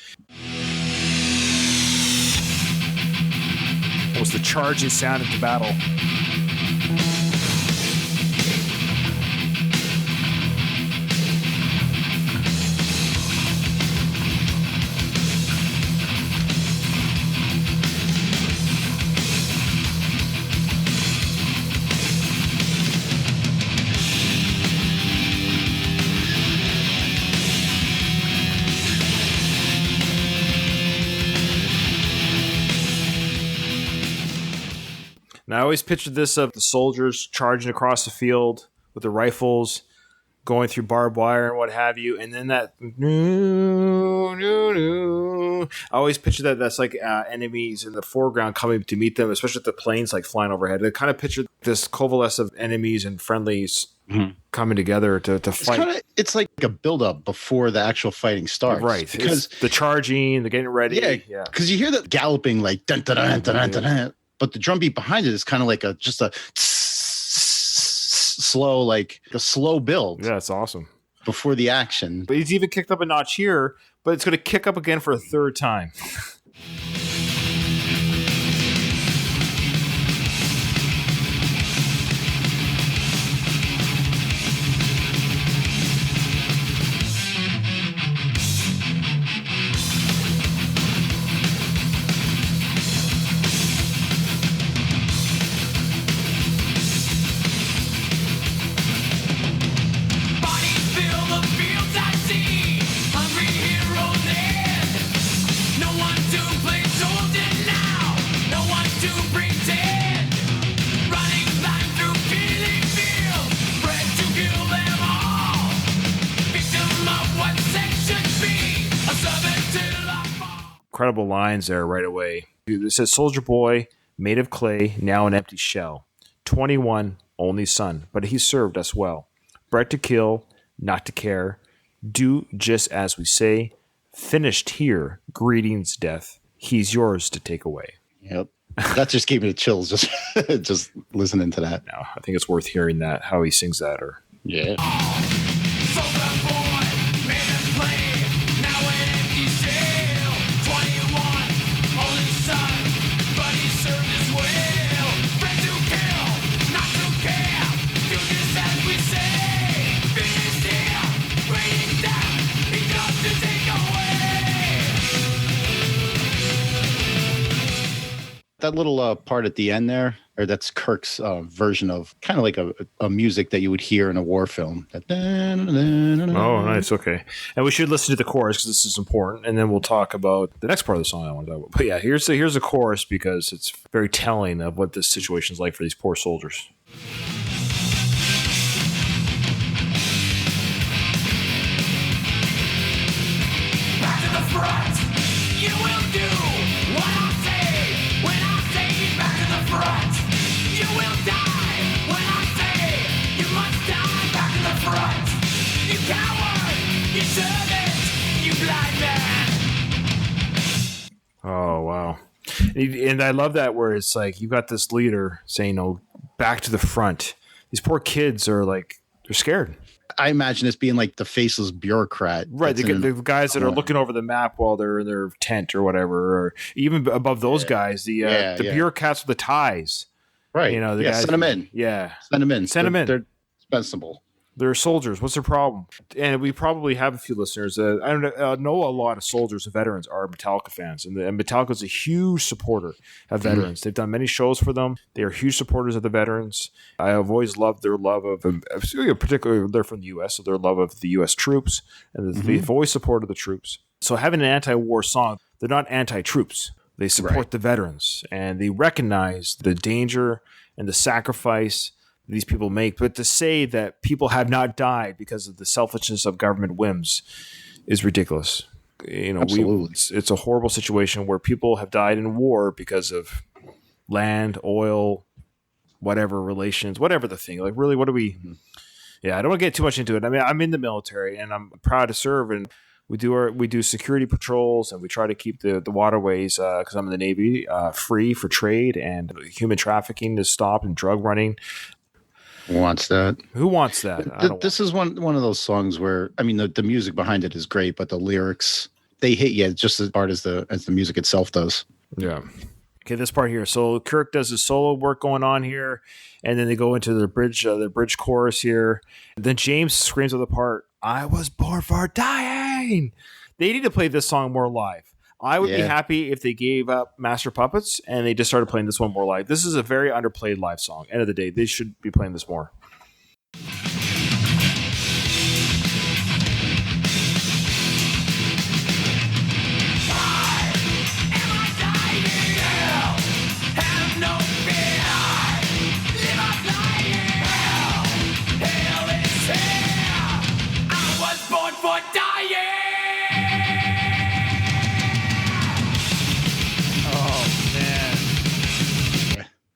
It was the charging sound into battle. Now, I always pictured this of the soldiers charging across the field with the rifles, going through barbed wire and what have you, and then that. I always picture that's like enemies in the foreground coming to meet them, especially with the planes like flying overhead. I kind of pictured this coalesce of enemies and friendlies coming together to fight. It's like a build-up before the actual fighting starts, right? Because it's the charging, the getting ready. Yeah, because you hear that galloping like dun dun dun dun dun dun. But the drum beat behind it is kind of like just a slow, like a slow build. Yeah, it's awesome. Before the action. But he's even kicked up a notch here, but it's going to kick up again for a third time. Incredible lines there right away. It says, "Soldier boy, made of clay, now an empty shell. 21, only son, but he served us well. Bred to kill, not to care. Do just as we say. Finished here. Greetings, death. He's yours to take away." Yep. That just gave me the chills just listening to that. Now, I think it's worth hearing that, how he sings that. Yeah. That little part at the end there, or that's Kirk's version of kind of like a music that you would hear in a war film. Oh, nice. Okay. And we should listen to the chorus because this is important, and then we'll talk about the next part of the song I want to talk about. But yeah, here's the chorus because it's very telling of what this situation is like for these poor soldiers. Back to the front, you will do what I say. When I say back to the front, you will die. When I say you must die, back to the front. You coward, you servant, you blind man. Oh, wow. And I love that where it's like you've got this leader saying, "Oh, back to the front." These poor kids are like, they're scared. I imagine this being like the faceless bureaucrat. Right. The guys that are looking over the map while they're in their tent or whatever, or even above those guys, the bureaucrats with the ties. Right. You know, the yeah, guys, send them in. Yeah. Send them in. Send them in. They're dispensable. They're soldiers. What's their problem? And we probably have a few listeners. I don't know a lot of soldiers and veterans are Metallica fans, and Metallica is a huge supporter of veterans. They've done many shows for them. They are huge supporters of the veterans. I have always loved their love of, particularly they're from the U.S., so their love of the U.S. troops, and they've always supported the troops. So having an anti-war song, they're not anti-troops. They support the veterans, and they recognize the danger and the sacrifice these people make. But to say that people have not died because of the selfishness of government whims is ridiculous. You know, it's a horrible situation where people have died in war because of land, oil, whatever relations, whatever the thing. Like, really, what do we? Yeah, I don't want to get too much into it. I mean, I'm in the military and I'm proud to serve, and we do security patrols, and we try to keep the waterways, because I'm in the Navy, free for trade, and human trafficking is stopped, and drug running. Who wants that? Who wants that? This is one of those songs where, I mean, the music behind it is great, but the lyrics, they hit you just as hard as the music itself does. Yeah. Okay, this part here. So Kirk does his solo work going on here, and then they go into the bridge chorus here. Then James screams at the part, "I was born for dying." They need to play this song more live. I would be happy if they gave up Master Puppets and they just started playing this one more live. This is a very underplayed live song. End of the day, they should be playing this more.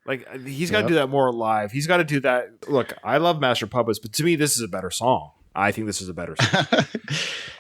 Like, he's got to do that more live. He's got to do that. Look, I love Master Puppets, but to me, this is a better song. I think this is a better song.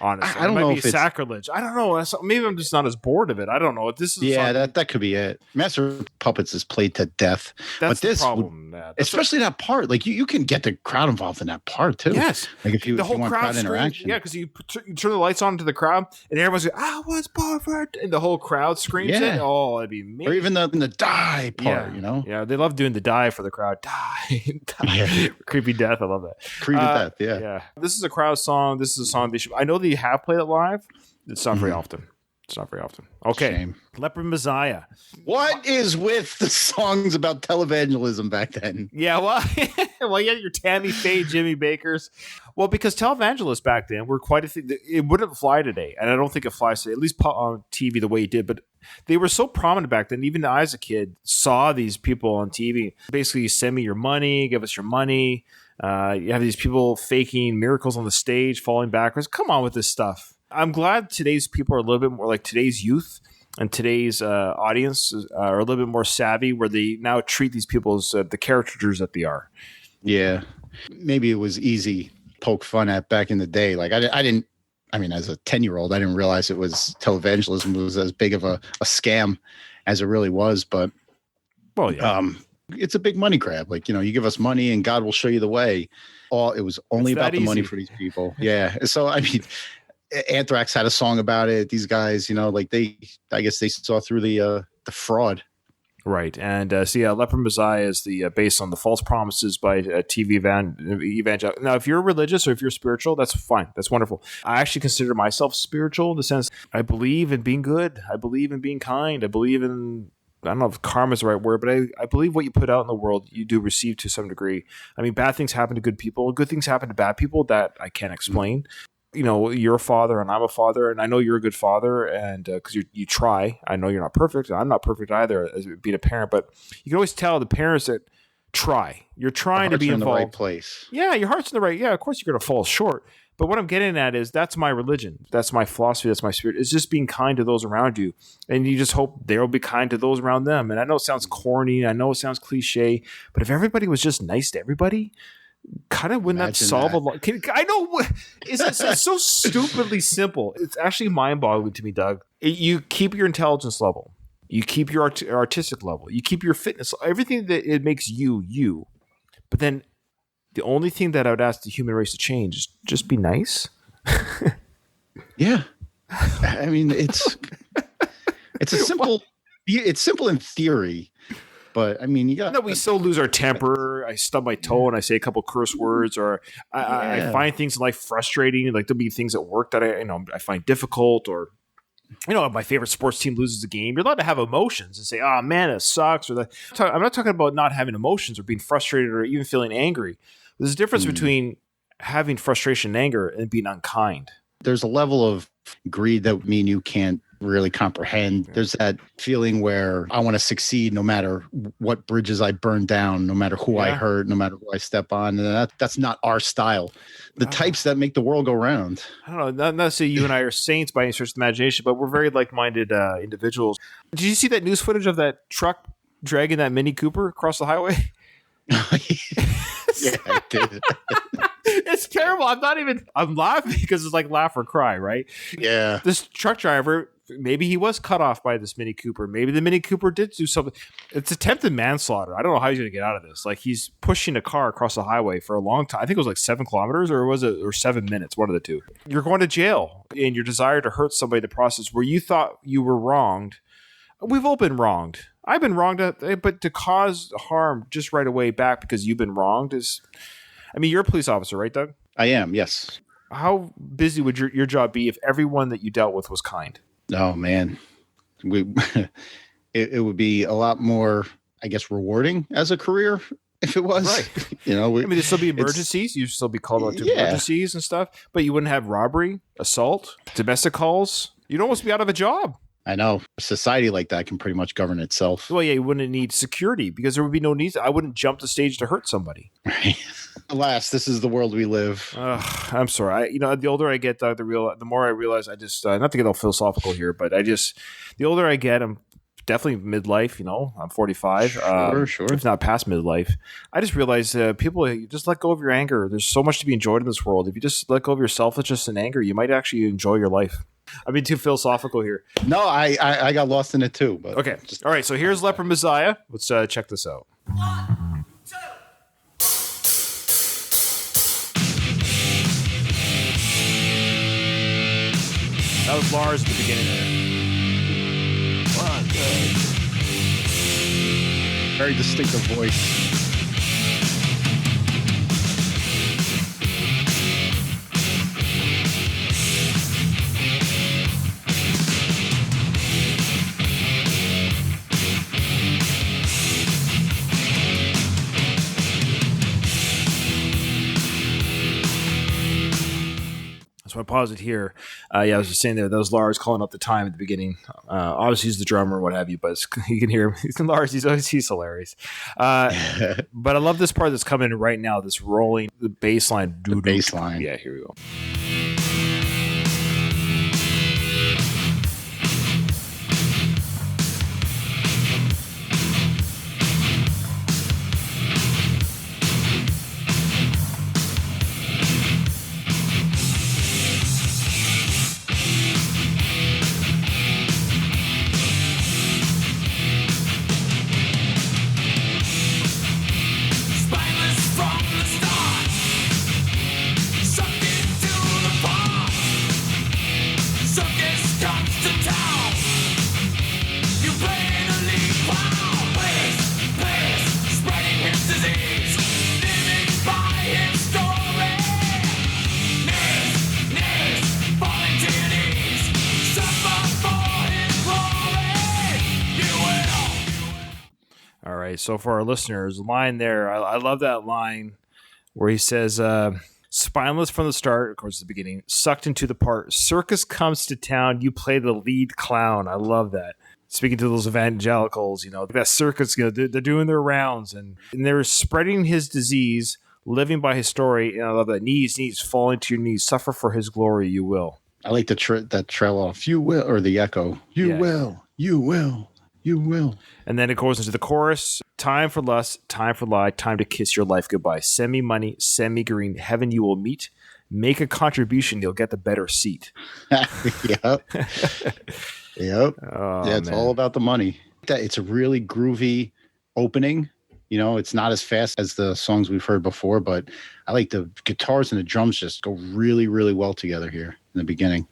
Honestly, I don't know if it's sacrilege. I don't know. Maybe I'm just not as bored of it. I don't know. This is that could be it. Master Puppets is played to death. That's but this the problem. Especially that part. Like you can get the crowd involved in that part too. Yes. Like if you want crowd interaction. Yeah, because you turn the lights on to the crowd and everyone's like, "I was born for it," and the whole crowd screams it. Oh, that'd be amazing. Or even the die part. You know. Yeah, they love doing the die for the crowd. Die. Creepy death. I love that. Creepy death. Yeah. Yeah. This is a crowd song. This is a song they should. I know that you have played it live. It's not very often. It's not very often. Okay. Shame. Leper Messiah. What is with the songs about televangelism back then? Yeah, well, you had your Tammy Faye, Jimmy Bakers. Well, because televangelists back then were quite a thing. It wouldn't fly today, and I don't think it flies today, at least on TV the way it did. But they were so prominent back then. Even I, as a kid, saw these people on TV. Basically, send me your money, give us your money. You have these people faking miracles on the stage, falling backwards. Come on with this stuff. I'm glad today's people are a little bit more like today's youth and today's audience are a little bit more savvy, where they now treat these people as the caricatures that they are. Yeah. Maybe it was easy poke fun at back in the day. Like I didn't, I mean, as a 10-year-old, I didn't realize it was televangelism was as big of a scam as it really was. But well, yeah. It's a big money grab. Like, you know, you give us money and God will show you the way. It was only about the money for these people. Yeah. So, I mean, Anthrax had a song about it. These guys, you know, like I guess they saw through the fraud. Right. And Leper Messiah is based on the false promises by TV evangelical. Now, if you're religious or if you're spiritual, that's fine. That's wonderful. I actually consider myself spiritual in the sense I believe in being good. I believe in being kind. I believe in, I don't know if karma is the right word, but I believe what you put out in the world, you do receive to some degree. I mean, bad things happen to good people. Good things happen to bad people that I can't explain. You know, you're a father and I'm a father, and I know you're a good father, and because you try. I know you're not perfect. I'm not perfect either as being a parent, but you can always tell the parents that try. You're trying to be involved. In the right place. Yeah, your heart's in the right. Yeah, of course you're going to fall short. But what I'm getting at is that's my religion. That's my philosophy. That's my spirit. It's just being kind to those around you. And you just hope they'll be kind to those around them. And I know it sounds corny. I know it sounds cliche. But if everybody was just nice to everybody, kind of wouldn't that solve a lot? I know. It's so stupidly simple. It's actually mind-boggling to me, Doug. You keep your intelligence level. You keep your artistic level. You keep your fitness. Everything that it makes you. But then the only thing that I would ask the human race to change is just be nice. Yeah. I mean, it's simple in theory, But I mean, you got. No, we still lose our temper. I stub my toe and I say a couple curse words, or I find things in life frustrating. Like there'll be things at work that I find difficult, or my favorite sports team loses a game. You're allowed to have emotions and say, "Oh man, it sucks." Or I'm not talking about not having emotions or being frustrated or even feeling angry. There's a difference between having frustration and anger and being unkind. There's a level of greed that me and you can't really comprehend. There's that feeling where I want to succeed no matter what bridges I burn down, no matter who I hurt, no matter who I step on. And that's not our style. The types that make the world go round. I don't know. Not to say you and I are saints by any stretch of the imagination, but we're very like-minded individuals. Did you see that news footage of that truck dragging that Mini Cooper across the highway? Yeah, I did. It's terrible. I'm laughing because it's like laugh or cry, right? Yeah. This truck driver, maybe he was cut off by this Mini Cooper. Maybe the Mini Cooper did do something. It's attempted manslaughter. I don't know how he's going to get out of this. Like he's pushing a car across the highway for a long time. I think it was like 7 kilometers or 7 minutes, one of the two. You're going to jail in your desire to hurt somebody in the process where you thought you were wronged. We've all been wronged. I've been wronged, but to cause harm just right away back because you've been wronged is... I mean, you're a police officer, right, Doug? I am, yes. How busy would your job be if everyone that you dealt with was kind? Oh, man. It would be a lot more, I guess, rewarding as a career if it was. Right. There'd still be emergencies. You'd still be called out to emergencies and stuff, but you wouldn't have robbery, assault, domestic calls. You'd almost be out of a job. I know. A society like that can pretty much govern itself. Well, yeah, you wouldn't need security because there would be no need. I wouldn't jump the stage to hurt somebody. Right. Alas, this is the world we live. I'm sorry. The older I get, Doug, the more I realize I just, not to get all philosophical here, but the older I get, I'm definitely midlife, I'm 45. Sure. If not past midlife. I just realize people, you just let go of your anger. There's so much to be enjoyed in this world. If you just let go of your selfishness and anger, you might actually enjoy your life. I'm being too philosophical here. No, I got lost in it too. But okay. All right. So here's Leper Messiah. Let's check this out. 1, 2. That was Lars at the beginning there. 1, 2. Very distinctive voice. So I paused it here. I was just saying there, that was Lars calling up the time at the beginning. Obviously, he's the drummer and what have you, but you can hear him. Lars, he's hilarious. But I love this part that's coming right now, this rolling, the bass line. The bass line. Yeah, here we go. So for our listeners, line there, I love that line where he says, spineless from the start, of course, the beginning, sucked into the part, circus comes to town, you play the lead clown. I love that. Speaking to those evangelicals, that circus, they're doing their rounds and they're spreading his disease, living by his story. And I love that. Knees, falling to your knees, suffer for his glory, you will. I like that trail off. You will, or the echo. You will. And then it goes into the chorus. Time for lust, time for lie, time to kiss your life goodbye. Send me money, send me green, heaven you will meet. Make a contribution, you'll get the better seat. Yep. Yep. Oh, yeah, it's all about the money. It's a really groovy opening. It's not as fast as the songs we've heard before, but I like the guitars and the drums just go really, really well together here in the beginning.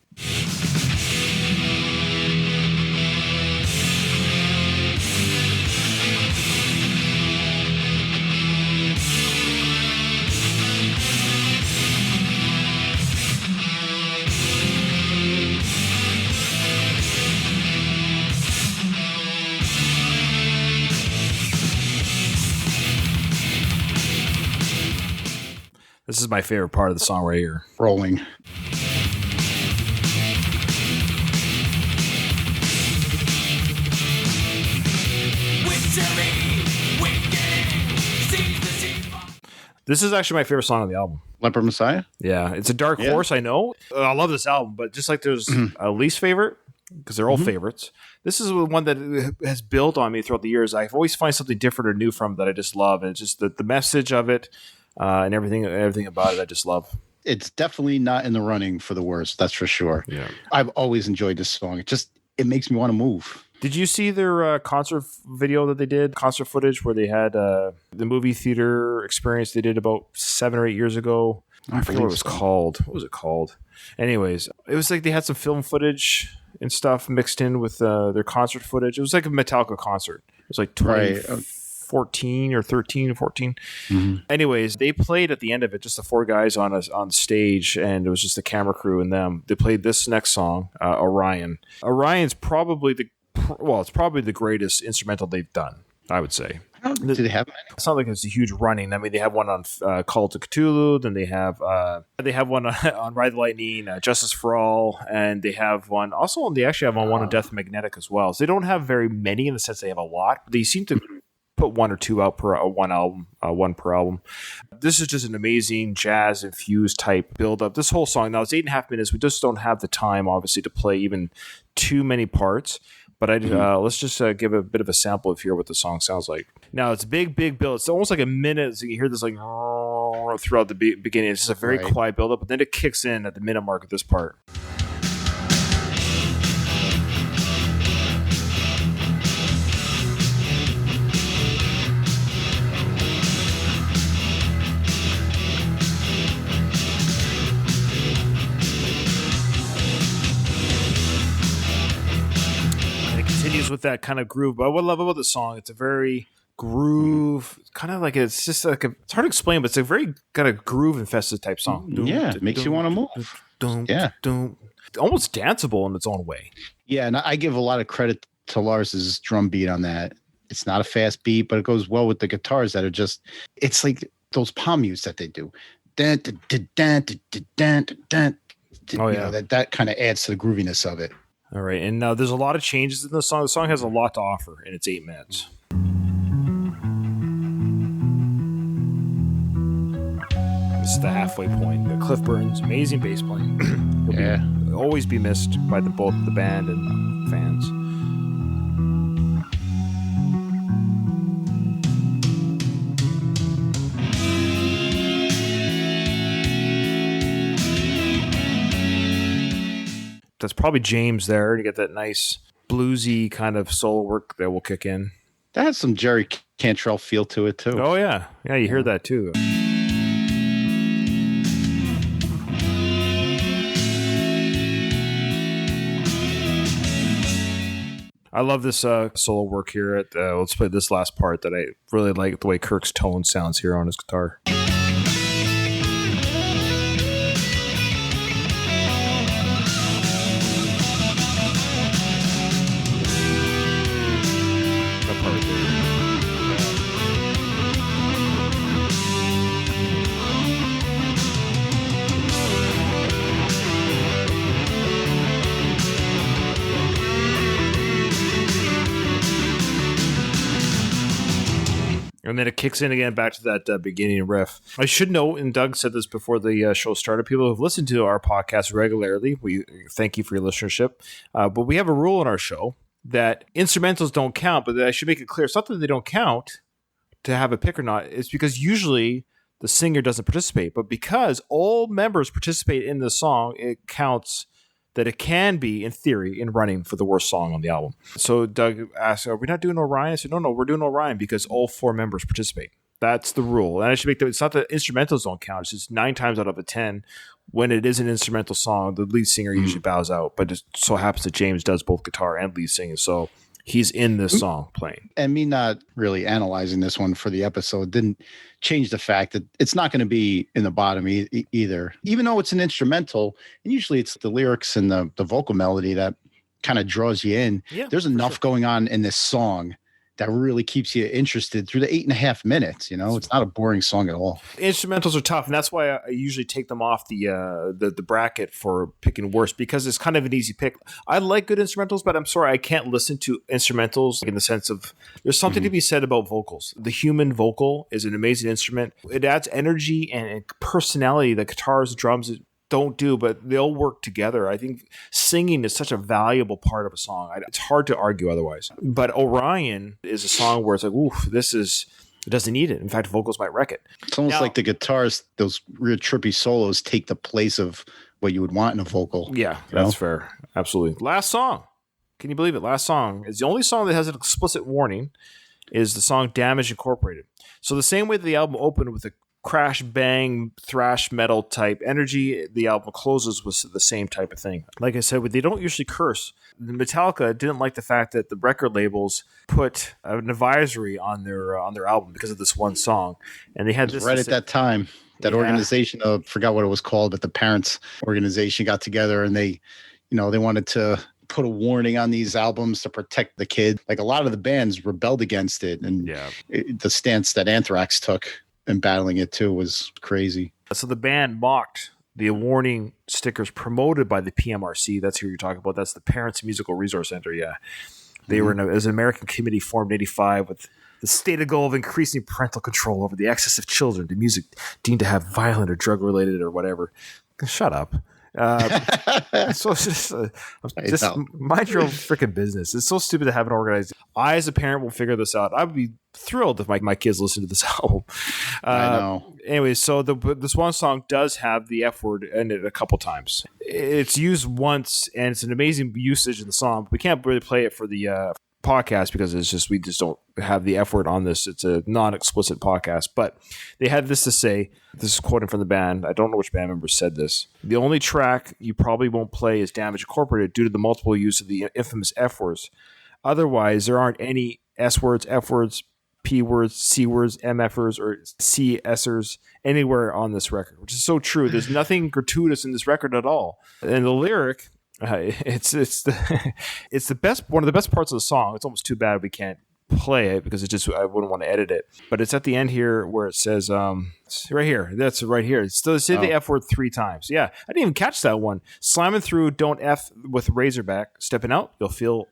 This is my favorite part of the song right here. Rolling. This is actually my favorite song on the album. Leper Messiah? Yeah, it's a dark horse, I know. I love this album, but just like there's a least favorite, because they're all favorites, this is the one that has built on me throughout the years. I always find something different or new from it that I just love. And it's just the message of it and everything about it I just love. It's definitely not in the running for the worst, that's for sure. Yeah. I've always enjoyed this song. It makes me want to move. Did you see their concert video that they did, concert footage where they had the movie theater experience they did about 7 or 8 years ago? I forget what it was called. What was it called? Anyways, it was like they had some film footage and stuff mixed in with their concert footage. It was like a Metallica concert. It was like 2014 or 13 or 14. Anyways, they played at the end of it, just the 4 guys on stage, and it was just the camera crew and them. They played this next song, Orion. Orion's probably it's probably the greatest instrumental they've done, I would say. Did they have many? It's not like it's a huge running. I mean, they have one on Call to Cthulhu, then they have one on Ride the Lightning, Justice for All, and they have one also. They actually have one on Death Magnetic as well. So they don't have very many in the sense they have a lot, but they seem to put 1 or 2 out per one per album. This is just an amazing jazz infused type build up. This whole song, now it's 8.5 minutes. We just don't have the time, obviously, to play even too many parts. But let's just give a bit of a sample of hear what the song sounds like. Now it's a big build. It's almost like a minute. So you hear this like throughout the beginning. It's just a very quiet build up, but then it kicks in at the minute mark of this part. With that kind of groove, but what I love about the song, it's a very groove, kind of like it's just like it's hard to explain, but it's a very kind of groove infested type song. Yeah, it makes you want to move. Yeah, almost danceable in its own way. Yeah, and I give a lot of credit to Lars's drum beat on that. It's not a fast beat, but it goes well with the guitars that are just. It's like those palm mutes that they do. Oh yeah, that kind of adds to the grooviness of it. All right, and now there's a lot of changes in the song. The song has a lot to offer in its 8 minutes. This is the halfway point. Cliff Burns, amazing bass playing. He'll always be missed by both the band and fans. That's probably James there to get that nice bluesy kind of solo work that will kick in. That has some Jerry Cantrell feel to it too. Oh yeah, you hear that too. I love this solo work here. Let's play this last part that I really like the way Kirk's tone sounds here on his guitar. And then it kicks in again back to that beginning riff. I should note, and Doug said this before the show started, people who've listened to our podcast regularly, we thank you for your listenership. But we have a rule in our show that instrumentals don't count, but I should make it clear. It's not that they don't count to have a pick or not. It's because usually the singer doesn't participate. But because all members participate in the song, it counts that it can be, in theory, in running for the worst song on the album. So Doug asked, are we not doing Orion? I said, no, we're doing Orion because all 4 members participate. That's the rule. And I should make it's not that instrumentals don't count. It's just 9 times out of 10, when it is an instrumental song, the lead singer usually bows out. But it so happens that James does both guitar and lead singing. So he's in this song playing. And me not really analyzing this one for the episode didn't change the fact that it's not going to be in the bottom either. Even though it's an instrumental, and usually it's the lyrics and the vocal melody that kind of draws you in. Yeah, there's enough going on in this song that really keeps you interested through the 8.5 minutes. It's not a boring song at all. Instrumentals are tough, and that's why I usually take them off the bracket for picking worst, because it's kind of an easy pick. I like good instrumentals, but I'm sorry, I can't listen to instrumentals in the sense of there's something to be said about vocals. The human vocal is an amazing instrument. It adds energy and personality that guitars, drums don't do, but they'll work together. I think singing is such a valuable part of a song. It's hard to argue otherwise. But Orion is a song where it's like, oof, it doesn't need it. In fact, vocals might wreck it. It's almost like the guitars, those real trippy solos take the place of what you would want in a vocal. Yeah, that's fair. Absolutely. Last song. Can you believe it? Last song is the only song that has an explicit warning, is the song Damage Incorporated. So the same way that the album opened with a crash, bang, thrash metal type energy, the album closes with the same type of thing. Like I said, they don't usually curse. Metallica didn't like the fact that the record labels put an advisory on their album because of this one song, and they had this right at that time. That organization, forgot what it was called, but the parents' organization got together and they wanted to put a warning on these albums to protect the kid. Like a lot of the bands rebelled against it, and the stance that Anthrax took and battling it too was crazy. So the band mocked the warning stickers promoted by the PMRC. That's who you're talking about. That's the Parents Musical Resource Center. Yeah. They were as an American committee formed in 1985 with the stated goal of increasing parental control over the access of children to music deemed to have violent or drug related or whatever. Shut up. So it's just mind your own freaking business. It's so stupid to have an organized. I, as a parent, will figure this out. I would be thrilled if my kids listen to this album. I know. Anyway, so this one song does have the F word in it a couple times. It's used once, and it's an amazing usage in the song. We can't really play it for the podcast because we just don't have the F word on this. It's a non-explicit podcast, but they had this to say. This is quoting from the band. I don't know which band member said this. The only track you probably won't play is Damage Incorporated due to the multiple use of the infamous F words. Otherwise, there aren't any S words, F words, P words, C words, MFers, or CSers anywhere on this record, which is so true. There's nothing gratuitous in this record at all. And the lyric, it's the best, one of the best parts of the song. It's almost too bad we can't play it because I wouldn't want to edit it. But it's at the end here where it says, right here. That's right here. It's still say the F word 3 times. Yeah, I didn't even catch that one. Slamming through, don't F with Razorback. Stepping out, you'll feel.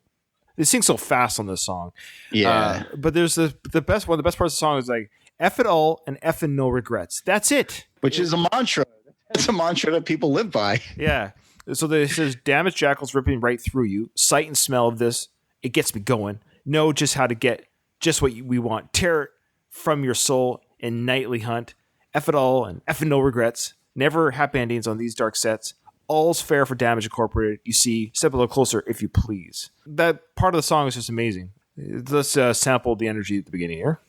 They sing so fast on this song. Yeah. But there's the best one. The best part of the song is like F it all and F and no regrets. That's it. Which is a mantra. That's a mantra that people live by. Yeah. So it says, damaged jackals ripping right through you. Sight and smell of this, it gets me going. Know just how to get just what we want. Tear it from your soul in nightly hunt. F it all and F and no regrets. Never happy endings on these dark sets. All's fair for Damage Incorporated. You see, step a little closer if you please. That part of the song is just amazing. Let's sample the energy at the beginning here.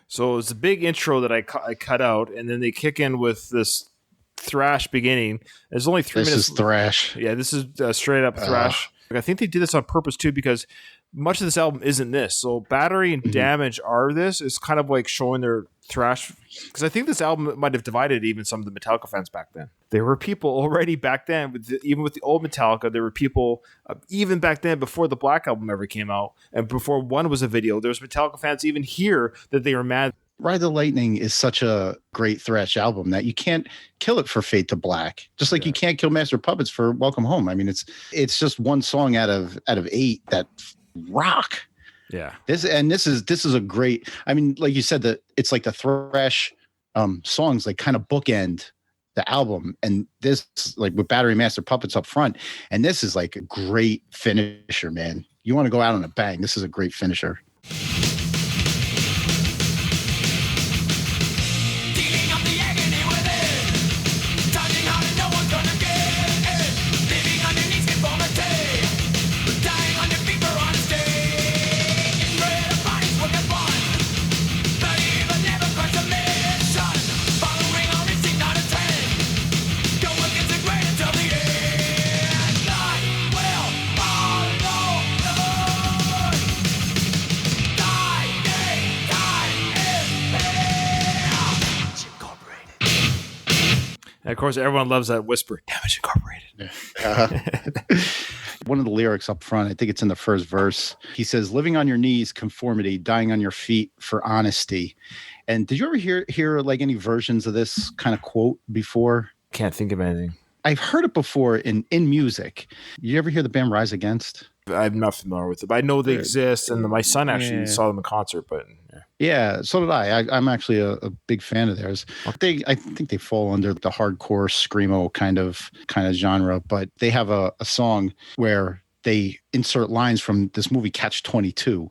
So it was a big intro that I cut out, and then they kick in with this thrash beginning. There's only 3 minutes. This is thrash. Yeah, this is straight up thrash. I think they did this on purpose too, because much of this album isn't this. So Battery and Damage are this. It's kind of like showing their thrash, because I think this album might have divided even some of the Metallica fans back then. There were people already back then, even with the old Metallica, there were people even back then before the Black Album ever came out and before One was a video, there was Metallica fans even here that they were mad. Ride the Lightning is such a great thrash album that you can't kill it for Fade to Black, just like you can't kill Master of Puppets for Welcome Home. I mean, it's just one song out of 8 that rock. Yeah. This is a great. I mean, like you said, that it's like the thrash songs like kind of bookend the album, and this like with Battery Master Puppets up front, and this is like a great finisher, man. you want to go out on a bang, this is a great finisher. Dealing up the agony within, touching hard and no one's gonna get it. Living underneath conformity, dying on your feet for honesty. Getting rid of bodies working fun, but even never quite a mission. Following our instinct, not a trend. Go against the grain until the end. Night will follow us. Time is here. Incorporated. And of course, everyone loves that whisper. Damage Incorporated. One of the lyrics up front, I think it's in the first verse. He says, "Living on your knees, conformity, dying on your feet for honesty." And did you ever hear like any versions of this kind of quote before? Can't think of anything. I've heard it before in music. You ever hear the band Rise Against? I'm not familiar with it, but I know they exist, and my son actually saw them in concert. But Yeah, so did I. I'm actually a big fan of theirs. I think they fall under the hardcore screamo kind of genre, but they have a song where they insert lines from this movie Catch 22,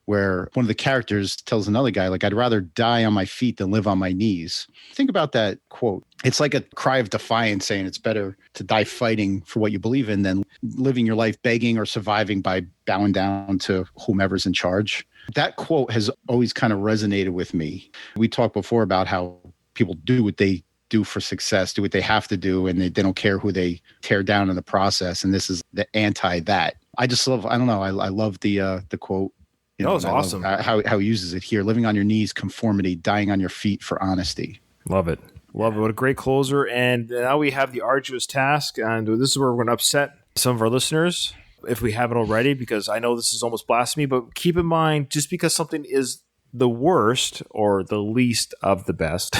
where one of the characters tells another guy, like, "I'd rather die on my feet than live on my knees." Think about that quote. It's like a cry of defiance, saying it's better to die fighting for what you believe in than living your life begging or surviving by bowing down to whomever's in charge. That quote has always kind of resonated with me. We talked before about how people do what they do for success, do what they have to do, and they don't care who they tear down in the process. And this is the anti that. I just love, I don't know, I love the quote. You know, it's awesome. How he uses it here. Living on your knees, conformity, dying on your feet for honesty. love it. Love it. What a great closer. And now we have the arduous task. And this is where we're going to upset some of our listeners if we haven't already, because I know this is almost blasphemy. But keep in mind, just because something is the worst or the least of the best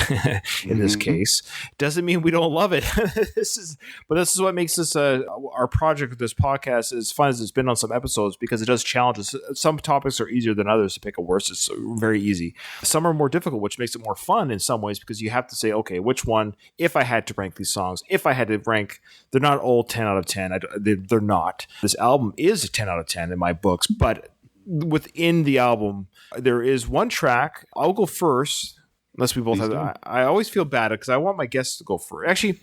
in this case doesn't mean we don't love it. This is what makes this our project with this podcast as fun as it's been on some episodes, because it does challenge us. Some topics are easier than others to pick a worst. It's very easy. Some are more difficult, which makes it more fun in some ways, because you have to say, okay, which one, if I had to rank these songs, if I had to rank, they're not all 10 out of 10. They're not. This album is a 10 out of 10 in my books, but within the album, there is one track. I'll go first, unless we both have. I always feel bad because I want my guests to go first. Actually,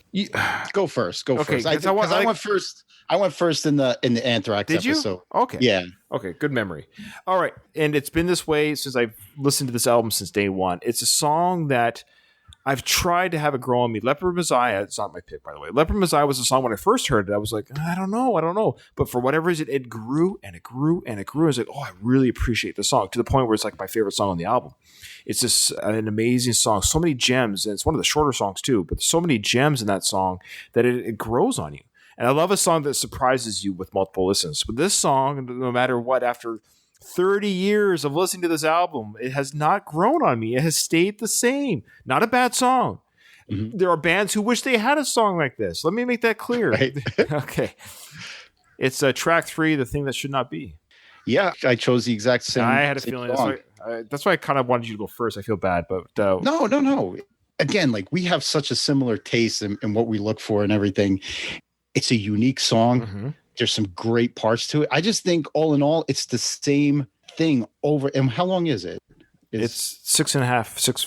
go first. Go okay, first. I went first. I went first in the Anthrax episode. You? Okay. Yeah. Okay. Good memory. All right, and it's been this way since I've listened to this album since day one. It's a song that I've tried to have it grow on me. Leper Messiah, it's not my pick, by the way. Leper Messiah was a song when I first heard it. I was like, I don't know. But for whatever reason, it grew and it grew and it grew. I was like, oh, I really appreciate the song, to the point where it's like my favorite song on the album. It's just an amazing song. So many gems. And it's one of the shorter songs too, but so many gems in that song that it grows on you. And I love a song that surprises you with multiple listens. But this song, no matter what, after 30 years of listening to this album, it has not grown on me. It has stayed the same. Not a bad song. Mm-hmm. There are bands who wish they had a song like this. Let me make that clear. Right. Okay. It's track 3, The Thing That Should Not Be. Yeah, I chose the exact same. I had a feeling. That's why I kind of wanted you to go first. I feel bad, but no. Again, like, we have such a similar taste in what we look for and everything. It's a unique song. Mm-hmm. There's some great parts to it. I just think all in all, it's the same thing over. And how long is it? It's 6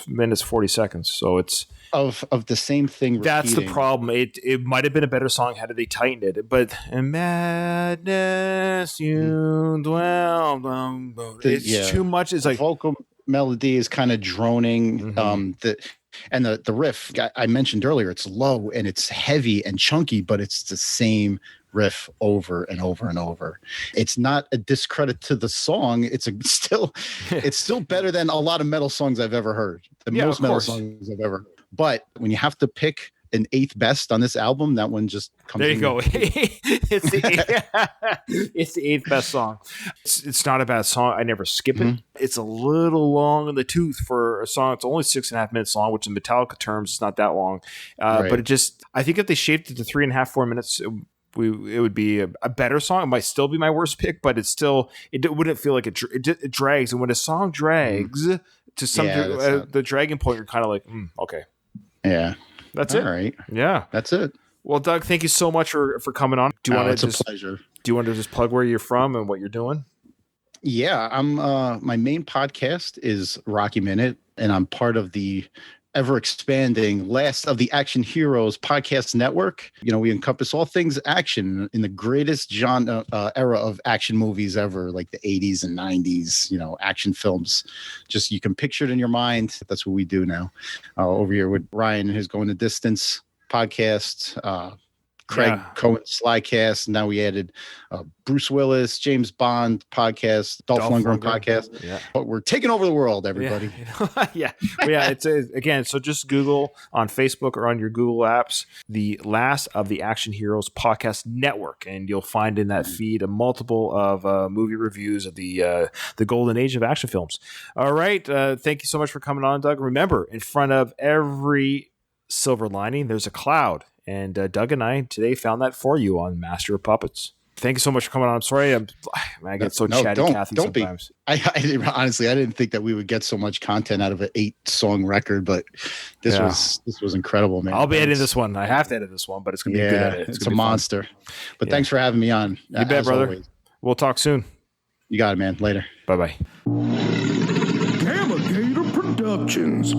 minutes, 40 seconds. So it's of the same thing. That's repeating. the problem. It might have been a better song had they tightened it, but in madness you dwell. It's too much. It's like vocal melody is kind of droning. Mm-hmm. The riff I mentioned earlier, it's low and it's heavy and chunky, but it's the same riff over and over and over. It's not a discredit to the song. It's still better than a lot of metal songs I've ever heard. Most metal songs I've ever heard. But when you have to pick an 8th best on this album, that one just comes. There you go. It's the 8th best song. It's not a bad song. I never skip it. It's a little long in the tooth for a song. It's only 6.5 minutes long, which in Metallica terms is not that long. Right. But I think if they shaped it to 3.5, 4 minutes, it would be a better song. It might still be my worst pick, but it wouldn't feel like it drags. And when a song drags to some the dragging point, you're kind of like, okay. Yeah. That's it. All right. Yeah. That's it. Well, Doug, thank you so much for coming on. Do you want to It's a pleasure. Do you want to just plug where you're from and what you're doing? Yeah, I'm my main podcast is Rocky Minute, and I'm part of the ever expanding Last of the Action Heroes podcast network. You know, we encompass all things action in the greatest genre era of action movies ever, like the 80s and 90s, you know, action films. Just you can picture it in your mind. That's what we do now. Over here with Ryan, who's Going the Distance podcast. Craig Cohen Slycast. Now we added Bruce Willis, James Bond podcast, Dolph Lundgren podcast. Yeah. But we're taking over the world, everybody. Yeah. It's again, so just Google on Facebook or on your Google apps, the Last of the Action Heroes podcast network, and you'll find in that feed a multiple of movie reviews of the golden age of action films. All right. Thank you so much for coming on, Doug. Remember, in front of every silver lining, there's a cloud. And Doug and I today found that for you on Master of Puppets. Thank you so much for coming on. I'm sorry I get so chatty, Kathy, sometimes. I honestly, I didn't think that we would get so much content out of an 8-song record, but this was incredible, man. I'll be editing this one. I have to edit this one, but it's going to be a good edit. It's a monster. But thanks for having me on. You bet, brother. Always. We'll talk soon. You got it, man. Later. Bye-bye. Gamma Gator Productions.